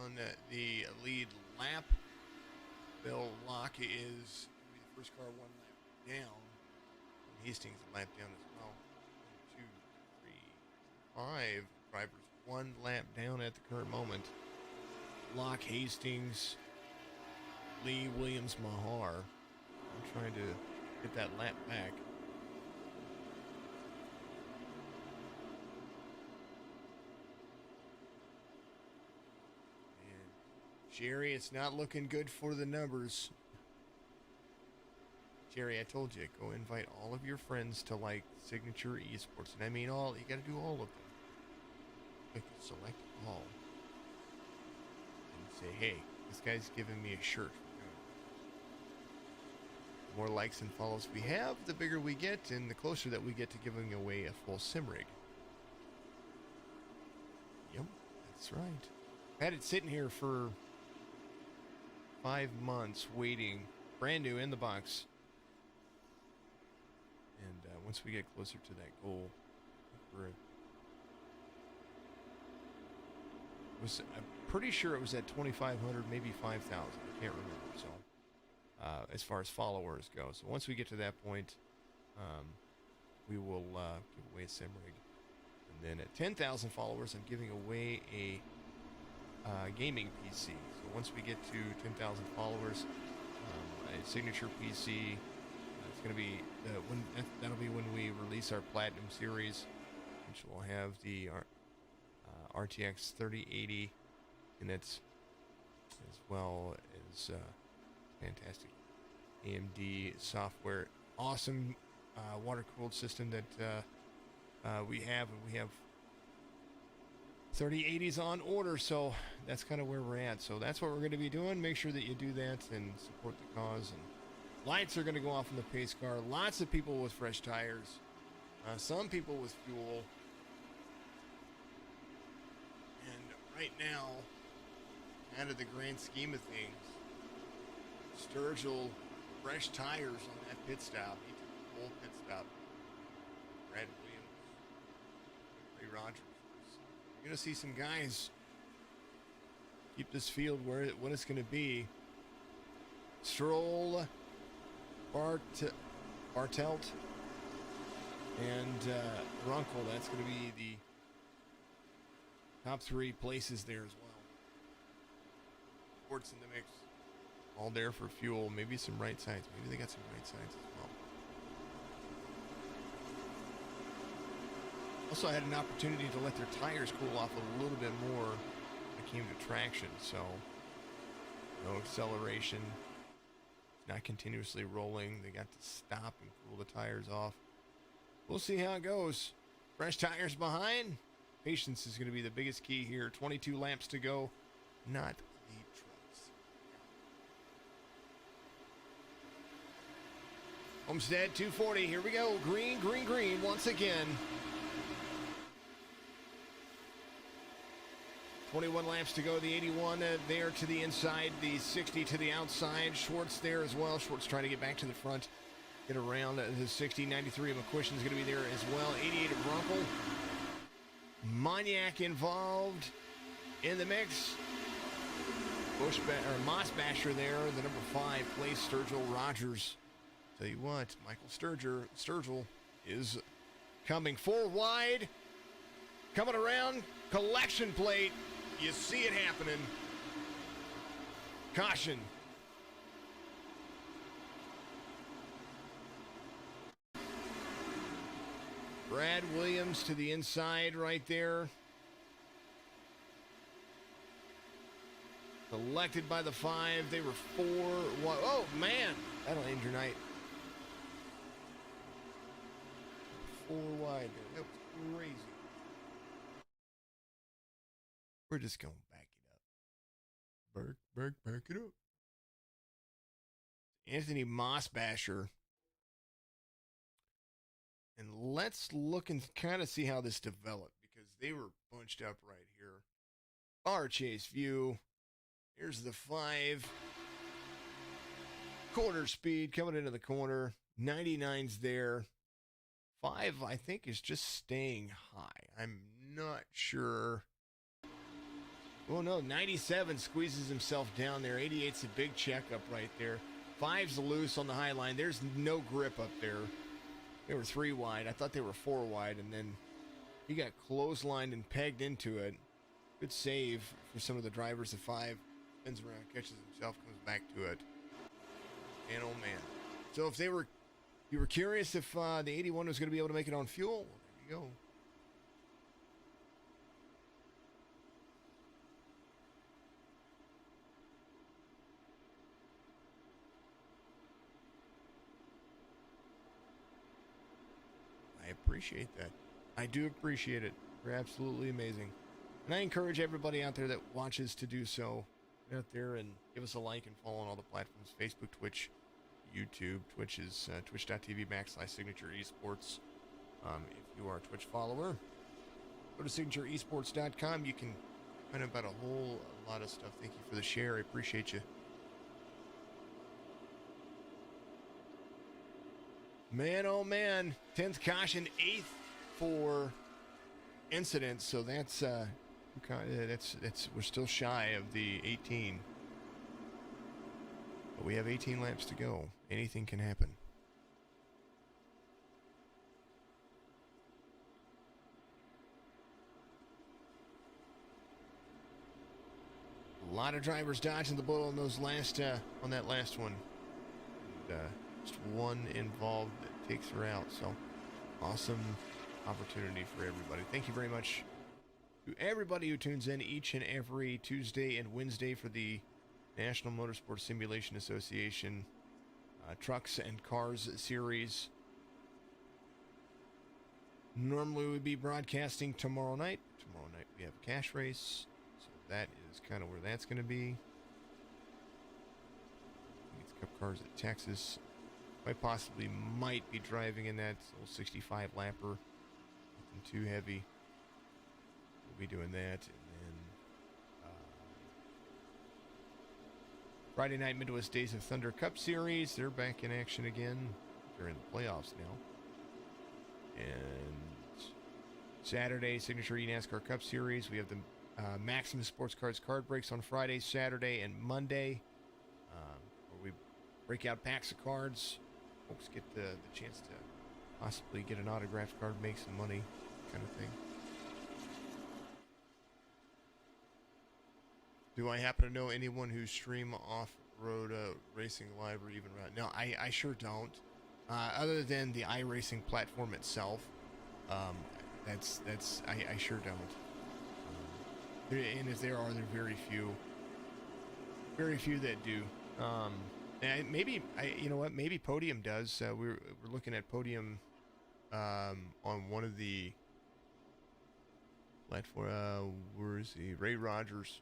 on the lead lap. Bill Locke is going to be the first car 1 lap down. And Hastings a lap down as well. 1, 2, 3, 5 drivers 1 lap down at the current moment. Locke, Hastings, Lee, Williams, Mahar. I'm trying to get that lap back. And Jerry, it's not looking good for the numbers. Jerry, I told you, go invite all of your friends to like Signature Esports. And I mean all, you gotta do all of them. Click select all. And say, hey, this guy's giving me a shirt. The more likes and follows we have, the bigger we get, and the closer that we get to giving away a full sim rig. Yep, that's right. Had it sitting here for 5 months waiting, brand new in the box. And once we get closer to that goal, I'm pretty sure it was at 2,500, maybe 5,000. I can't remember. So, as far as followers go, so once we get to that point, we will give away a sim rig, and then at 10,000 followers, I'm giving away a gaming PC. So once we get to 10,000 followers, a signature PC. It's going to be that'll be when we release our Platinum Series, which will have the RTX 3080 in it, as well as fantastic AMD software. Awesome water-cooled system that we have, and we have 3080s on order, so that's kind of where we're at. So that's what we're going to be doing. Make sure that you do that and support the cause. And lights are going to go off in the pace car. Lots of people with fresh tires. Some people with fuel. And right now, out of the grand scheme of things, Sturgill, fresh tires on that pit stop. He took the whole pit stop. Brad Williams, Ray Rogers. You're going to see some guys keep this field what it's going to be. Stroll, Bartelt, and Runkle. That's going to be the top 3 places there as well. Ports in the mix. All there for fuel. Maybe some right sides. Maybe they got some right sides as well. Also, I had an opportunity to let their tires cool off a little bit more when it came to traction. So, no acceleration. Not continuously rolling. They got to stop and cool the tires off. We'll see how it goes. Fresh tires behind. Patience is going to be the biggest key here. 22 laps to go. Not the trucks. Homestead 240. Here we go. Green, green, green once again. 21 laps to go. The 81 there to the inside. The 60 to the outside. Schwartz there as well. Schwartz trying to get back to the front. Get around the 60. 93 of McQuistion is going to be there as well. 88 of Runkle. Moniak involved in the mix. Moss Basher there. The number 5 place. Sturgill Rogers. Tell you what, Michael Sturgill is coming 4 wide. Coming around. Collection plate. You see it happening. Caution. Brad Williams to the inside right there. Selected by the 5. They were 4 wide. Oh, man. That'll end your night. 4 wide there. That was crazy. We're just going to back it up. Back it up. Anthony Mossbasher. And let's look and kind of see how this developed, because they were bunched up right here. Our chase view. Here's the 5. Quarter speed coming into the corner. 99's there. 5, I think, is just staying high. I'm not sure. Oh, no. 97 squeezes himself down there. 88's a big checkup right there. 5's loose on the high line. There's no grip up there. They were 3 wide. I thought they were 4 wide, and then he got clotheslined and pegged into it. Good save for some of the drivers. The 5 spins around, catches himself, comes back to it. And oh man. So if you were curious if the 81 was going to be able to make it on fuel, well, there you go. I appreciate that. I do appreciate it. You're absolutely amazing. And I encourage everybody out there that watches to do so. Get out there and give us a like and follow on all the platforms. Facebook, Twitch, YouTube. Twitch is twitch.tv/signature esports. If you are a Twitch follower, go to signatureesports.com. You can find out about a whole lot of stuff. Thank you for the share. I appreciate you. Man, oh man. 10th caution, 8th for incidents. So that's we're still shy of the 18. But we have 18 laps to go. Anything can happen. A lot of drivers dodging the bullet on those on that last one. And, just one involved that takes her out. So awesome opportunity for everybody. Thank you very much to everybody who tunes in each and every Tuesday and Wednesday for the National Motorsport Simulation Association Trucks and Cars series. Normally we'd be broadcasting tomorrow night. Tomorrow night we have a cash race. So that is kind of where that's going to be. It's Cup Cars at Texas. I might be driving in that old 65 lapper. Nothing too heavy. We'll be doing that. And then Friday night Midwest Days of Thunder Cup Series. They're back in action again. They're in the playoffs now. And Saturday, Signature eNASCAR Cup Series. We have the Maximus Sports Cards card breaks on Friday, Saturday, and Monday. Where we break out packs of cards. Folks get the chance to possibly get an autographed card, make some money, kind of thing. Do I happen to know anyone who stream off-road racing live or even run? No, I sure don't. Other than the iRacing platform itself, I sure don't. And if there are, they're very few that do. And maybe maybe Podium does. We're looking at Podium on one of the platform. Where is he? Ray Rogers.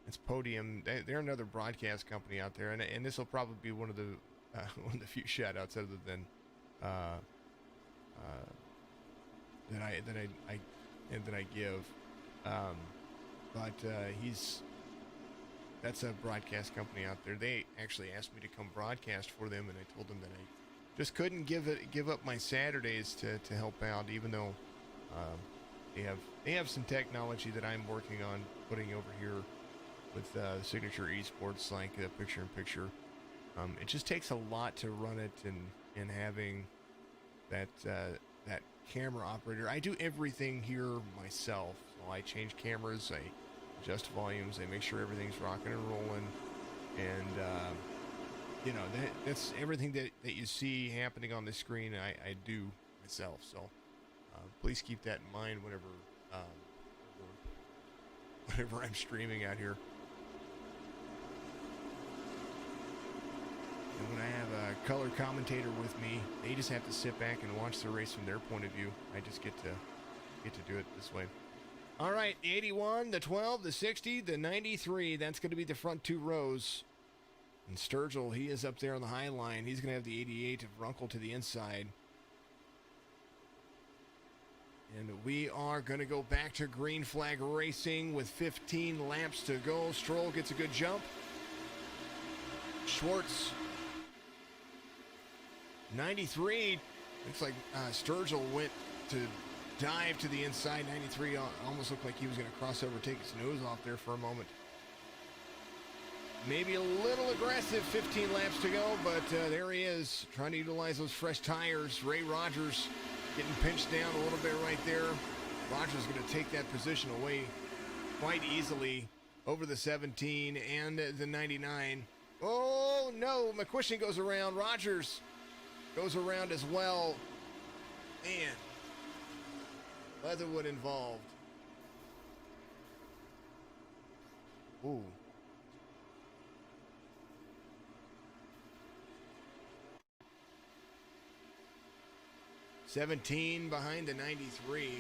It's Podium. They're another broadcast company out there, and this will probably be one of the few shout outs other than that I give. But that's a broadcast company out there. They actually asked me to come broadcast for them, and I told them that I just couldn't give up my Saturdays to help out, even though they have some technology that I'm working on putting over here with Signature Esports, like picture-in-picture. It just takes a lot to run it, and having that camera operator. I do everything here myself. So I change cameras, I adjust volumes, I make sure everything's rocking and rolling, and that's everything that you see happening on the screen. I do myself. So please keep that in mind whenever I'm streaming out here. color commentator with me. They just have to sit back and watch the race from their point of view. I just get to do it this way. All right, the 81, the 12, the 60, the 93. That's going to be the front two rows. And Sturgill, he is up there on the high line. He's going to have the 88 of Runkle to the inside. And we are going to go back to green flag racing with 15 laps to go. Stroll gets a good jump. Schwartz, 93. Looks like Sturgill went to dive to the inside. 93 almost looked like he was going to cross over, take his nose off there for a moment. Maybe a little aggressive, 15 laps to go, but there he is, trying to utilize those fresh tires. Ray Rogers getting pinched down a little bit right there. Rogers going to take that position away quite easily over the 17 and the 99. Oh, no, McQuistion goes around. Rogers goes around as well. Man, Leatherwood involved. Ooh. $17 behind the 93.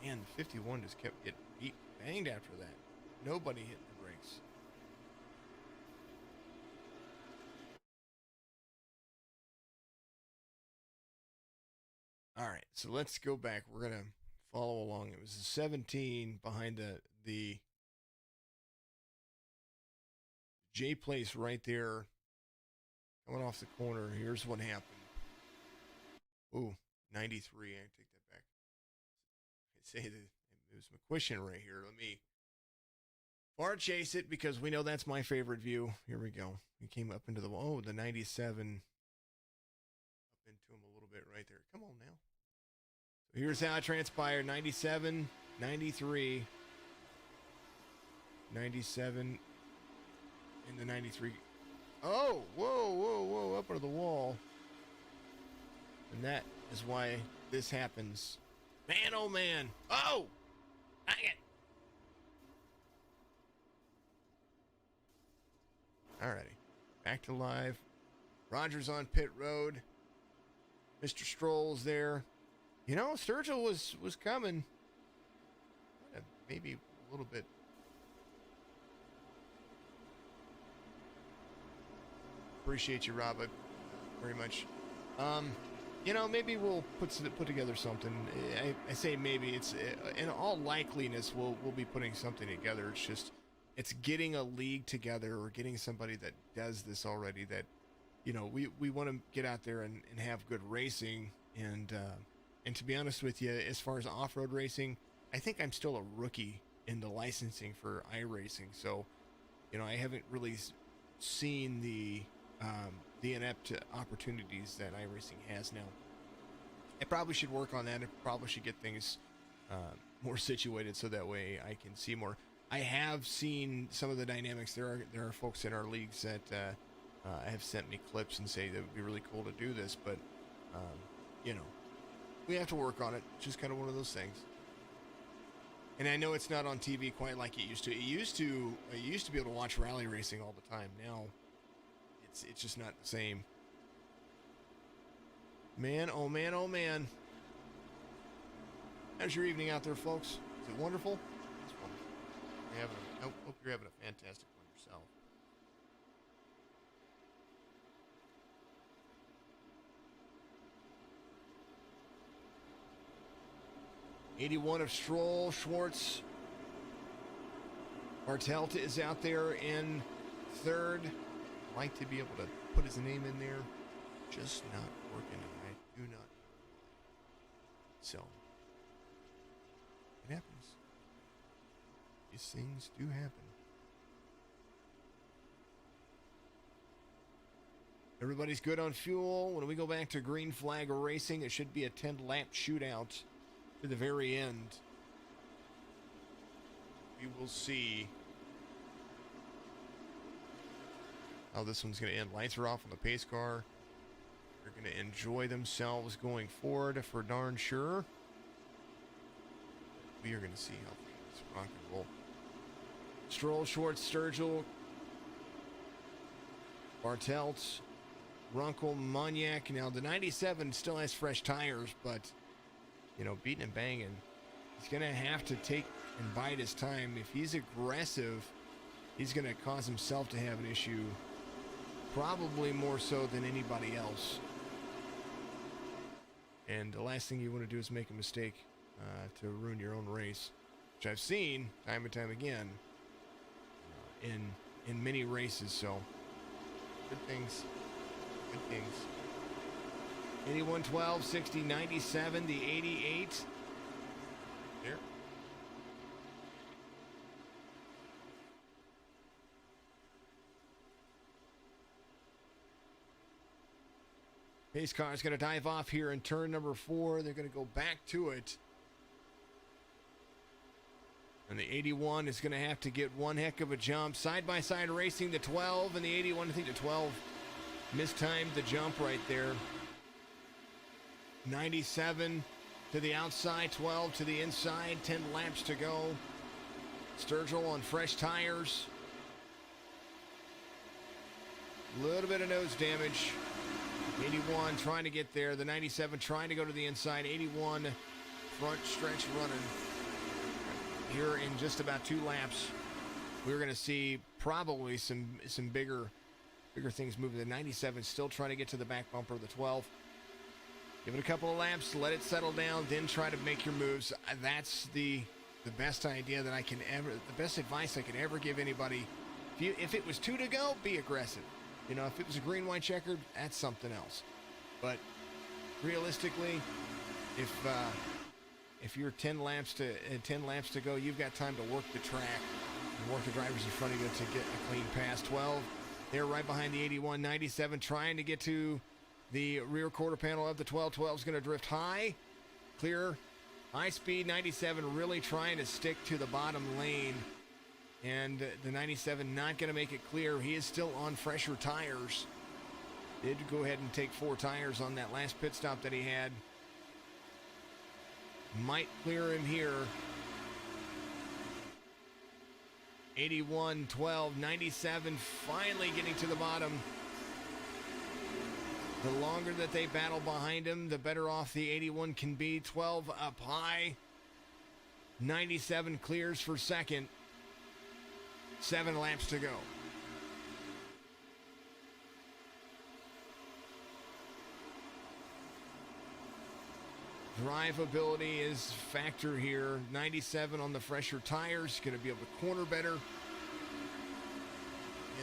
Man, the 51 just kept getting beat, banged after that. Nobody hit the brakes. All right, so let's go back. We're going to follow along. It was a 17 behind the J place right there. Coming off the corner. Here's what happened. Ooh, 93. I take that back. I say that it was McQuistion right here. Let me far chase it because we know that's my favorite view. Here we go. He came up into the 97. Up into him a little bit right there. Come on now. So here's how it transpired. 97, 93, 97, and the 93. Oh, whoa, up under the wall. And that is why this happens. Man, oh man. Oh! Dang it. Alrighty. Back to live. Rogers on pit road. Mr. Stroll's there. You know, Sturgill was coming. Maybe a little bit. Appreciate you, Rob, very much. You know, maybe we'll put together something. I say maybe. It's in all likeliness we'll be putting something together. It's just it's getting a league together or getting somebody that does this already. That you know we want to get out there and have good racing. And to be honest with you, as far as off-road racing, I think I'm still a rookie in the licensing for iRacing. So you know I haven't really seen the inept opportunities that iRacing has now. I probably should work on that. I probably should get things more situated so that way I can see more. I have seen some of the dynamics. There are folks in our leagues that have sent me clips and say that it would be really cool to do this, but you know, we have to work on it. It's just kind of one of those things. And I know it's not on TV quite like it used to. I used to be able to watch rally racing all the time. Now it's just not the same. Man, oh man, oh man. How's your evening out there, folks? Is it wonderful? It's wonderful. I hope you're having a fantastic one yourself. '81 of Stroll, Schwartz. Bartelta is out there in third. Like to be able to put his name in there, just not working. I do not know why. So it happens. These things do happen. Everybody's good on fuel. When we go back to green flag racing, it should be a 10-lap shootout to the very end. We will see how this one's going to end. Lights are off on the pace car. They're going to enjoy themselves going forward for darn sure. We are going to see how things rock and roll. Stroll, Schwartz, Sturgill, Bartelt, Runkle, Moniak. Now, the 97 still has fresh tires, but, you know, beating and banging. He's going to have to take and bide his time. If he's aggressive, he's going to cause himself to have an issue, probably more so than anybody else. And the last thing you want to do is make a mistake to ruin your own race, which I've seen time and time again in many races. So, good things. Good things. 81, 12, 60, 97, the 88. There. Pace car is going to dive off here in turn number 4. They're going to go back to it. And the 81 is going to have to get one heck of a jump. Side-by-side racing, the 12 and the 81. I think the 12 mistimed the jump right there. 97 to the outside, 12 to the inside, 10 laps to go. Sturgill on fresh tires. A little bit of nose damage. 81 trying to get there. The 97 trying to go to the inside. 81 front stretch running. Here in just about 2 laps, we're going to see probably some bigger things moving. The 97 still trying to get to the back bumper of the 12. Give it a couple of laps, let it settle down, then try to make your moves. That's the best idea that I can ever, the best advice I can ever give anybody. If it was 2 to go, be aggressive. You know, if it was a green, white, checkered, that's something else. But realistically, if you're 10 laps to go, you've got time to work the track and work the drivers in front of you to get a clean pass. 12, they're right behind the 81. 97 trying to get to the rear quarter panel of the 12. 12 is going to drift high, clear, high speed. 97 really trying to stick to the bottom lane. And the 97 not going to make it clear. He is still on fresher tires. Did go ahead and take 4 tires on that last pit stop that he had. Might clear him here. 81, 12, 97 finally getting to the bottom. The longer that they battle behind him, the better off the 81 can be. 12 up high. 97 clears for second. 7 laps to go. Drivability is factor here. 97 on the fresher tires. Going to be able to corner better.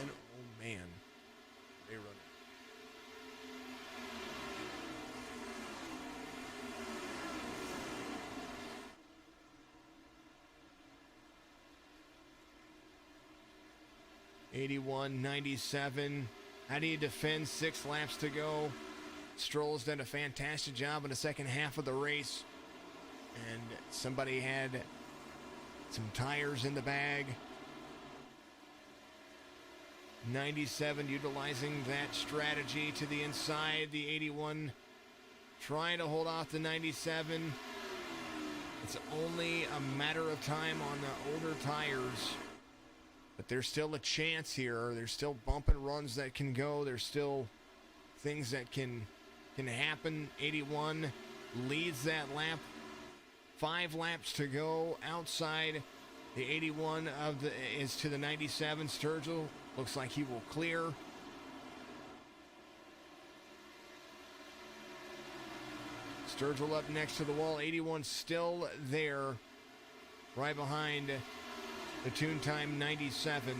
And, oh man, they run it. '81, 97. How do you defend 6 laps to go? Stroll's done a fantastic job in the second half of the race. And somebody had some tires in the bag. 97 utilizing that strategy to the inside. The 81 trying to hold off the 97. It's only a matter of time on the older tires. But there's still a chance here. There's still bump and runs that can go. There's still things that can happen. 81 leads that lap. 5 laps to go outside. The 81 is to the 97. Sturgill looks like he will clear. Sturgill up next to the wall. 81 still there, right behind the tune time 97.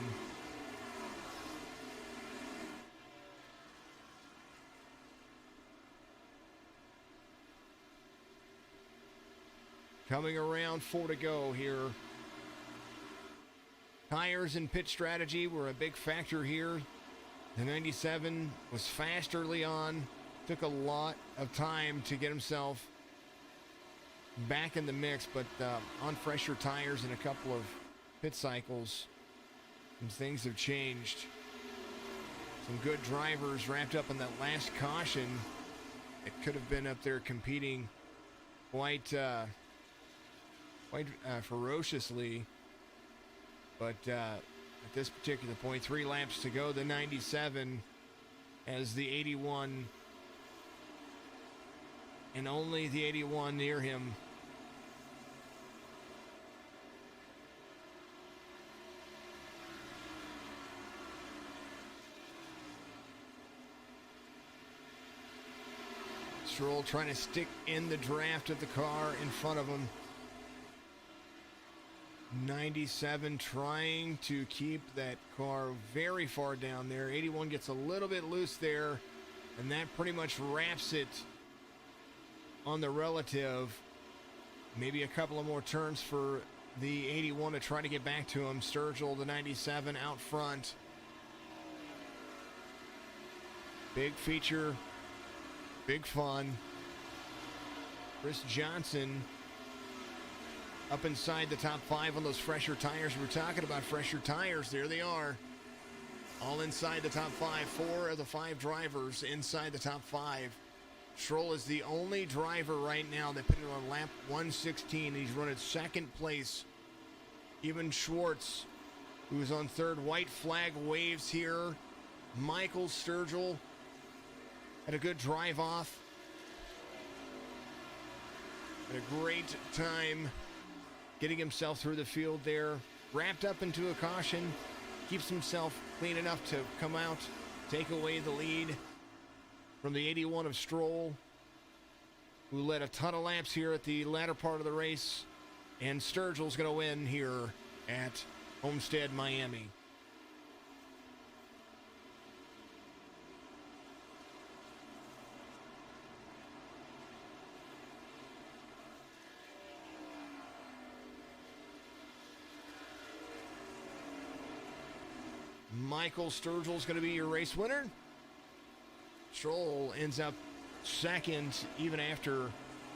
Coming around, 4 to go here. Tires and pit strategy were a big factor here. The 97 was fast early on. Took a lot of time to get himself back in the mix, but on fresher tires and a couple of pit cycles, some things have changed. Some good drivers wrapped up in that last caution. It could have been up there competing quite ferociously. But at this particular point, 3 laps to go. The 97 as the 81, and only the 81 near him. Stroll trying to stick in the draft of the car in front of him. 97 trying to keep that car very far down there. 81 gets a little bit loose there, and that pretty much wraps it on the relative. Maybe a couple of more turns for the 81 to try to get back to him. Sturgill, the 97, out front. Big feature, big fun. Chris Johnson up inside the top 5 on those fresher tires. We're talking about fresher tires. There they are. All inside the top 5. 4 of the 5 drivers inside the top 5. Stroll is the only driver right now that put it on lap 116. He's running second place. Even Schwartz, who's on third. White flag waves here. Michael Sturgill had a good drive off. Had a great time getting himself through the field there. Wrapped up into a caution. Keeps himself clean enough to come out, take away the lead from the 81 of Stroll, who led a ton of laps here at the latter part of the race. And Sturgill's going to win here at Homestead, Miami. Michael Sturgill's going to be your race winner. Stroll ends up second, even after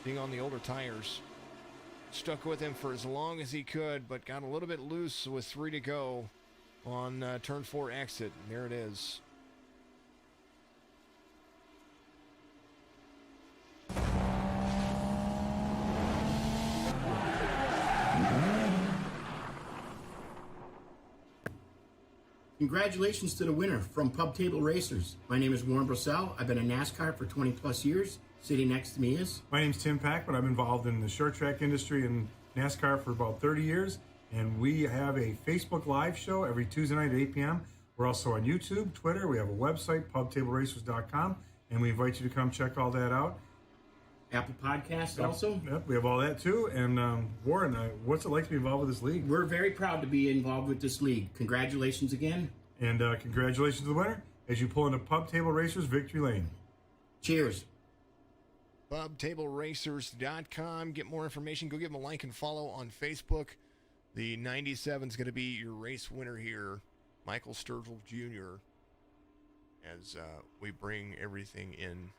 being on the older tires. Stuck with him for as long as he could, but got a little bit loose with 3 to go on turn 4 exit. And there it is. Congratulations to the winner from Pub Table Racers. My name is Warren Brissell. I've been in NASCAR for 20 plus years. Sitting next to me is... My name's Tim Pack, but I'm involved in the short track industry and NASCAR for about 30 years. And we have a Facebook Live show every Tuesday night at 8 p.m. We're also on YouTube, Twitter. We have a website, pubtableracers.com. And we invite you to come check all that out. Apple Podcast also. Yep, we have all that too. And Warren, what's it like to be involved with this league? We're very proud to be involved with this league. Congratulations again. And congratulations to the winner as you pull into Pub Table Racers Victory Lane. Cheers. PubTableRacers.com. Get more information. Go give them a like and follow on Facebook. The 97 is going to be your race winner here, Michael Sturgill Jr., as we bring everything in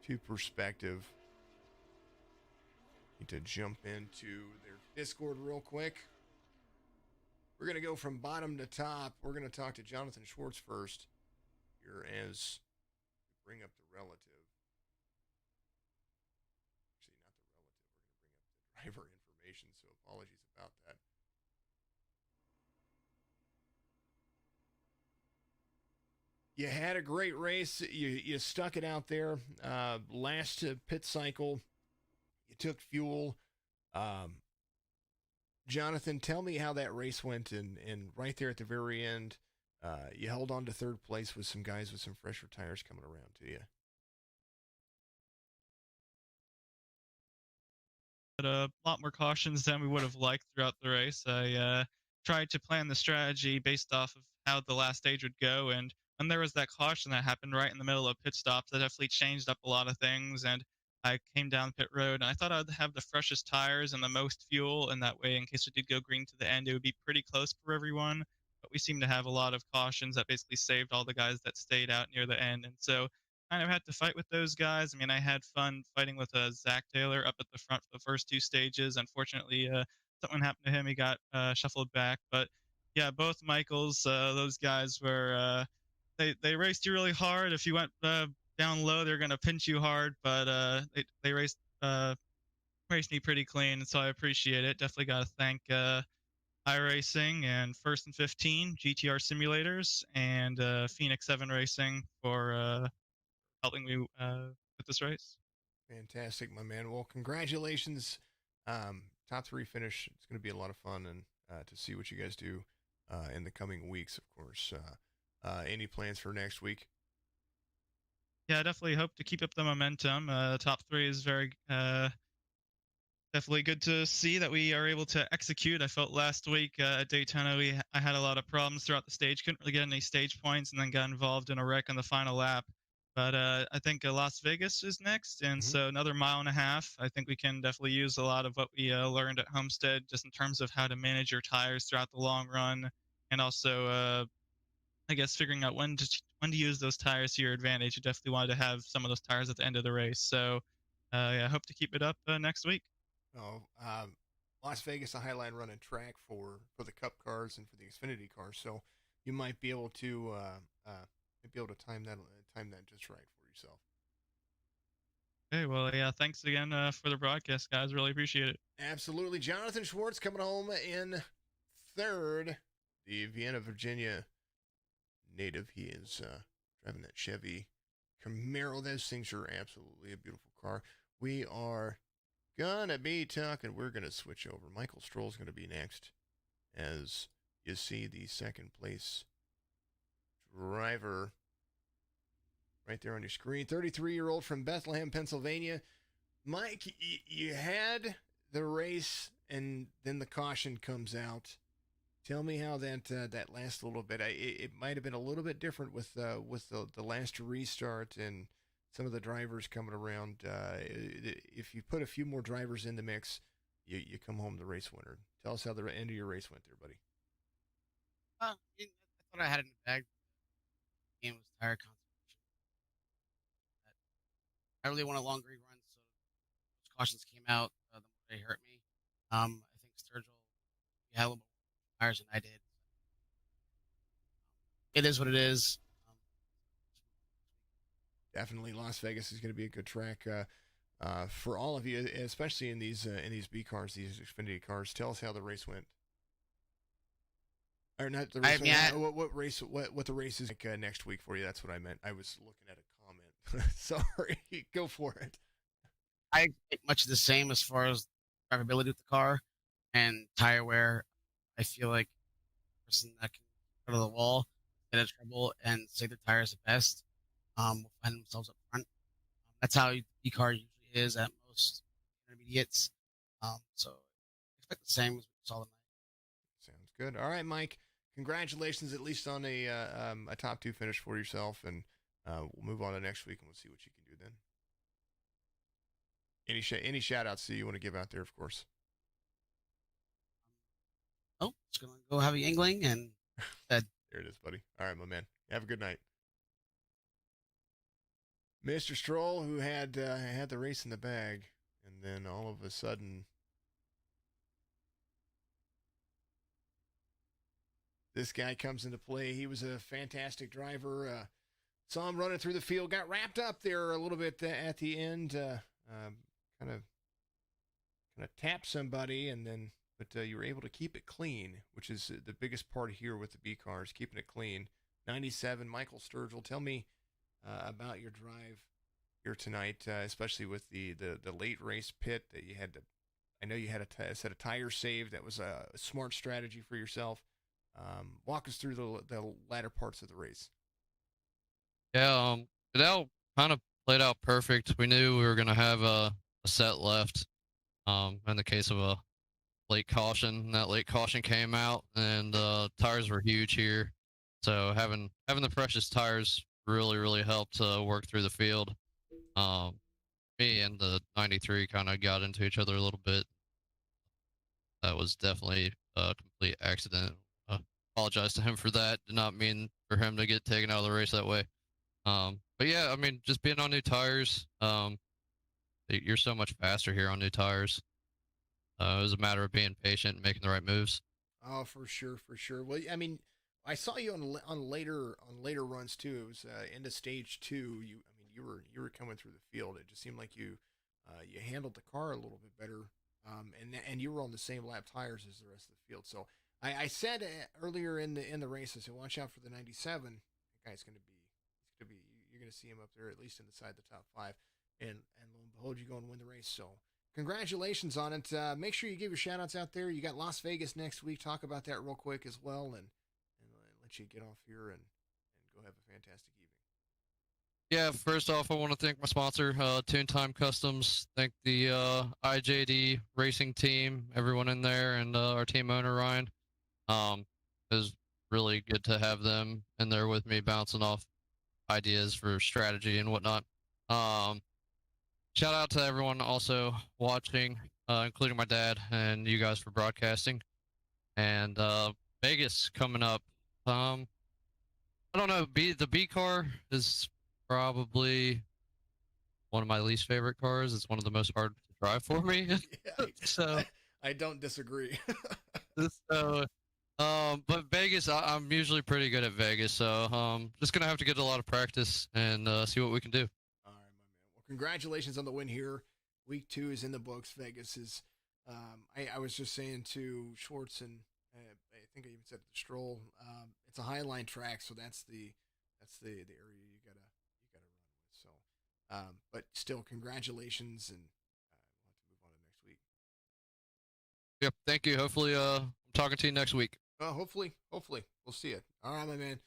to perspective. Need to jump into their Discord real quick. We're going to go from bottom to top. We're going to talk to Jonathan Schwartz first here as we bring up the relative. Actually, not the relative. We're going to bring up the driver information, so apologies about that. You had a great race. You stuck it out there. Last pit cycle, you took fuel. Jonathan, tell me how that race went, and right there at the very end, you held on to third place with some guys with some fresher tires coming around to you. But a lot more cautions than we would have liked throughout the race. I tried to plan the strategy based off of how the last stage would go, and when there was that caution that happened right in the middle of pit stops, that definitely changed up a lot of things, and I came down pit road, and I thought I'd have the freshest tires and the most fuel, and that way, in case we did go green to the end, it would be pretty close for everyone. But we seemed to have a lot of cautions that basically saved all the guys that stayed out near the end, and so kind of had to fight with those guys. I mean, I had fun fighting with Zach Taylor up at the front for the first 2 stages. Unfortunately, something happened to him. He got shuffled back. But yeah, both Michaels, those guys were they raced you really hard. If you went down low, they're going to pinch you hard. But they raced raced me pretty clean, so I appreciate it. Definitely got to thank iRacing and First and 15 GTR Simulators and Phoenix 7 Racing for helping me with this race. Fantastic, my man. Well, congratulations. Top three finish. It's going to be a lot of fun and to see what you guys do in the coming weeks, of course. Any plans for next week? Yeah, I definitely hope to keep up the momentum. Top three is very definitely good to see that we are able to execute. I felt last week at Daytona I had a lot of problems throughout the stage, couldn't really get any stage points, and then got involved in a wreck on the final lap. But I think Las Vegas is next, and so another mile and a half. I think we can definitely use a lot of what we learned at Homestead, just in terms of how to manage your tires throughout the long run, and also I guess figuring out when to use those tires to your advantage. You definitely wanted to have some of those tires at the end of the race. So yeah, I hope to keep it up next week. Oh, Las Vegas, a highline running track for the Cup cars and for the Xfinity cars. So you might be able to time that just right for yourself. Okay, well, yeah, thanks again for the broadcast, guys. Really appreciate it. Absolutely. Jonathan Schwartz coming home in third. The Vienna, Virginia native. He is driving that Chevy Camaro. Those things are absolutely a beautiful car. We are gonna be talking. We're gonna switch over. Michael Stroll's gonna be next, as you see the second place driver right there on your screen. 33-year-old from Bethlehem, Pennsylvania. Mike, you had the race, and then the caution comes out. Tell me how that last little bit. It might have been a little bit different with the last restart and some of the drivers coming around. If you put a few more drivers in the mix, you come home the race winner. Tell us how the end of your race went there, buddy. I thought I had it in the bag. The game was tire conservation. I really want a long green run, so those cautions came out. The more they hurt me. I think Sturgill, he had a little more tires than I did. It is what it is. Definitely, Las Vegas is going to be a good track for all of you, especially in these B cars, these Xfinity cars. Tell us how the race went. Or not the race. What race? What the race is like next week for you? That's what I meant. I was looking at a comment. Sorry. Go for it. I think much the same as far as drivability with the car and tire wear. I feel like the person that can go to the wall, get in trouble, and save their tires the best will find themselves up front. That's how the car usually is at most intermediates. So expect the same as we saw tonight. Sounds good. All right, Mike. Congratulations, at least on a top two finish for yourself, and we'll move on to next week and we'll see what you can do then. Any shout outs that you want to give out there, of course. Oh, just gonna go have a Yingling and there it is, buddy. All right, my man. Have a good night. Mr. Stroll, who had the race in the bag, and then all of a sudden, this guy comes into play. He was a fantastic driver. Saw him running through the field, got wrapped up there a little bit at the end, kind of tapped somebody, and then but you were able to keep it clean, which is the biggest part here with the B cars, keeping it clean. 97, Michael Sturgill, tell me about your drive here tonight, especially with the late race pit that you had to. I know you had a set of tires saved. That was a smart strategy for yourself. Walk us through the latter parts of the race. Yeah, it all kind of played out perfect. We knew we were going to have a set left in the case of a late caution. That late caution came out, and tires were huge here. So having the precious tires really helped work through the field. Me and the 93 kind of got into each other a little bit. That was definitely a complete accident. Apologize to him for that. Did not mean for him to get taken out of the race that way. But yeah, I mean, just being on new tires, you're so much faster here on new tires. It was a matter of being patient and making the right moves. Oh, for sure. Well, I mean, I saw you on later runs too. It was into stage 2. You were coming through the field. It just seemed like you You handled the car a little bit better, and you were on the same lap tires as the rest of the field. So I said earlier in the race, I said, watch out for the 97. That guy's going to be, you're going to see him up there at least inside the top 5, and lo and behold, you're going to win the race. So congratulations on it. Make sure you give your shout outs out there. You got Las Vegas next week. Talk about that real quick as well, and let you get off here and go have a fantastic evening. Yeah, first off, I want to thank my sponsor, Tune Time Customs. Thank the IJD racing team, everyone in there, and our team owner, Ryan. It was really good to have them in there with me, bouncing off ideas for strategy and whatnot. Shout out to everyone also watching, including my dad and you guys for broadcasting. And Vegas coming up. I don't know. The B car is probably one of my least favorite cars. It's one of the most hard to drive for me. Yeah, So I don't disagree. so but Vegas, I'm usually pretty good at Vegas, so just gonna have to get a lot of practice and see what we can do. All right, my man. Well, congratulations on the win here. Week 2 is in the books. Vegas is. I was just saying to Schwartz, and I think I even said the Stroll. It's a highline track, so that's the area you gotta run with. So, but still, congratulations, and we'll have to move on to next week. Yep, thank you. Hopefully, I'm talking to you next week. Hopefully, we'll see it. All right, my man.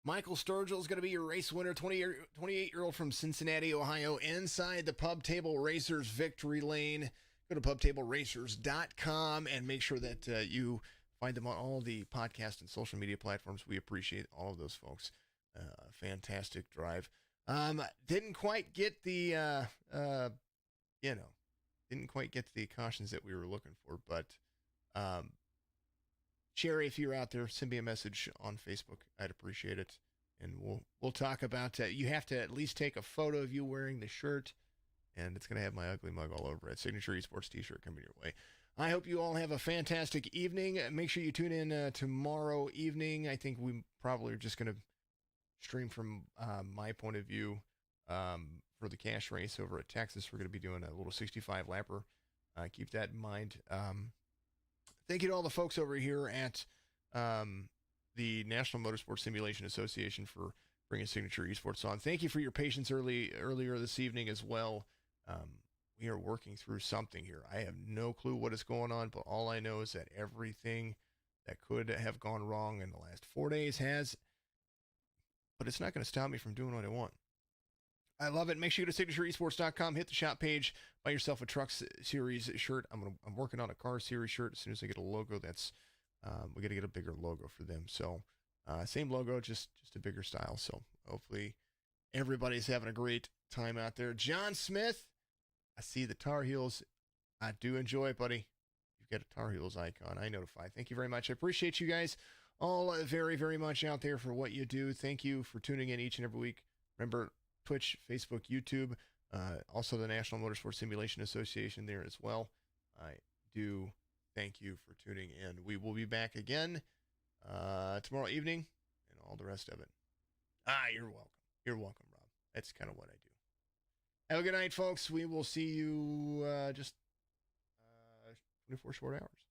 Michael Sturgill is going to be your race winner, 28-year-old from Cincinnati, Ohio, inside the Pub Table Racers victory lane. Go to pubtableracers.com and make sure that you find them on all the podcast and social media platforms. We appreciate all of those folks. Fantastic drive. Didn't quite get the, didn't quite get the cautions that we were looking for, but Sherry, if you're out there, send me a message on Facebook. I'd appreciate it. And we'll talk about you have to at least take a photo of you wearing the shirt, and it's going to have my ugly mug all over it. Signature Esports t-shirt coming your way. I hope you all have a fantastic evening. Make sure you tune in tomorrow evening. I think we probably are just going to stream from my point of view for the cash race over at Texas. We're going to be doing a little 65 lapper. Keep that in mind. Thank you to all the folks over here at the National Motorsport Simulation Association for bringing Signature Esports on. Thank you for your patience earlier this evening as well. We are working through something here. I have no clue what is going on, but all I know is that everything that could have gone wrong in the last 4 days has, but it's not going to stop me from doing what I want. I love it. Make sure you go to signatureesports.com, hit the shop page, buy yourself a Truck Series shirt. I'm working on a Car Series shirt. As soon as I get a logo, we got to get a bigger logo for them. So same logo, just a bigger style. So hopefully everybody's having a great time out there. John Smith, I see the Tar Heels. I do enjoy it, buddy. You've got a Tar Heels icon. I notify. Thank you very much. I appreciate you guys all very, very much out there for what you do. Thank you for tuning in each and every week. Remember, Twitch, Facebook, YouTube, also the National Motorsport Simulation Association there as well. I do thank you for tuning in. We will be back again tomorrow evening and all the rest of it. You're welcome. You're welcome, Rob. That's kind of what I do. Have a good night, folks. We will see you just 24 short hours.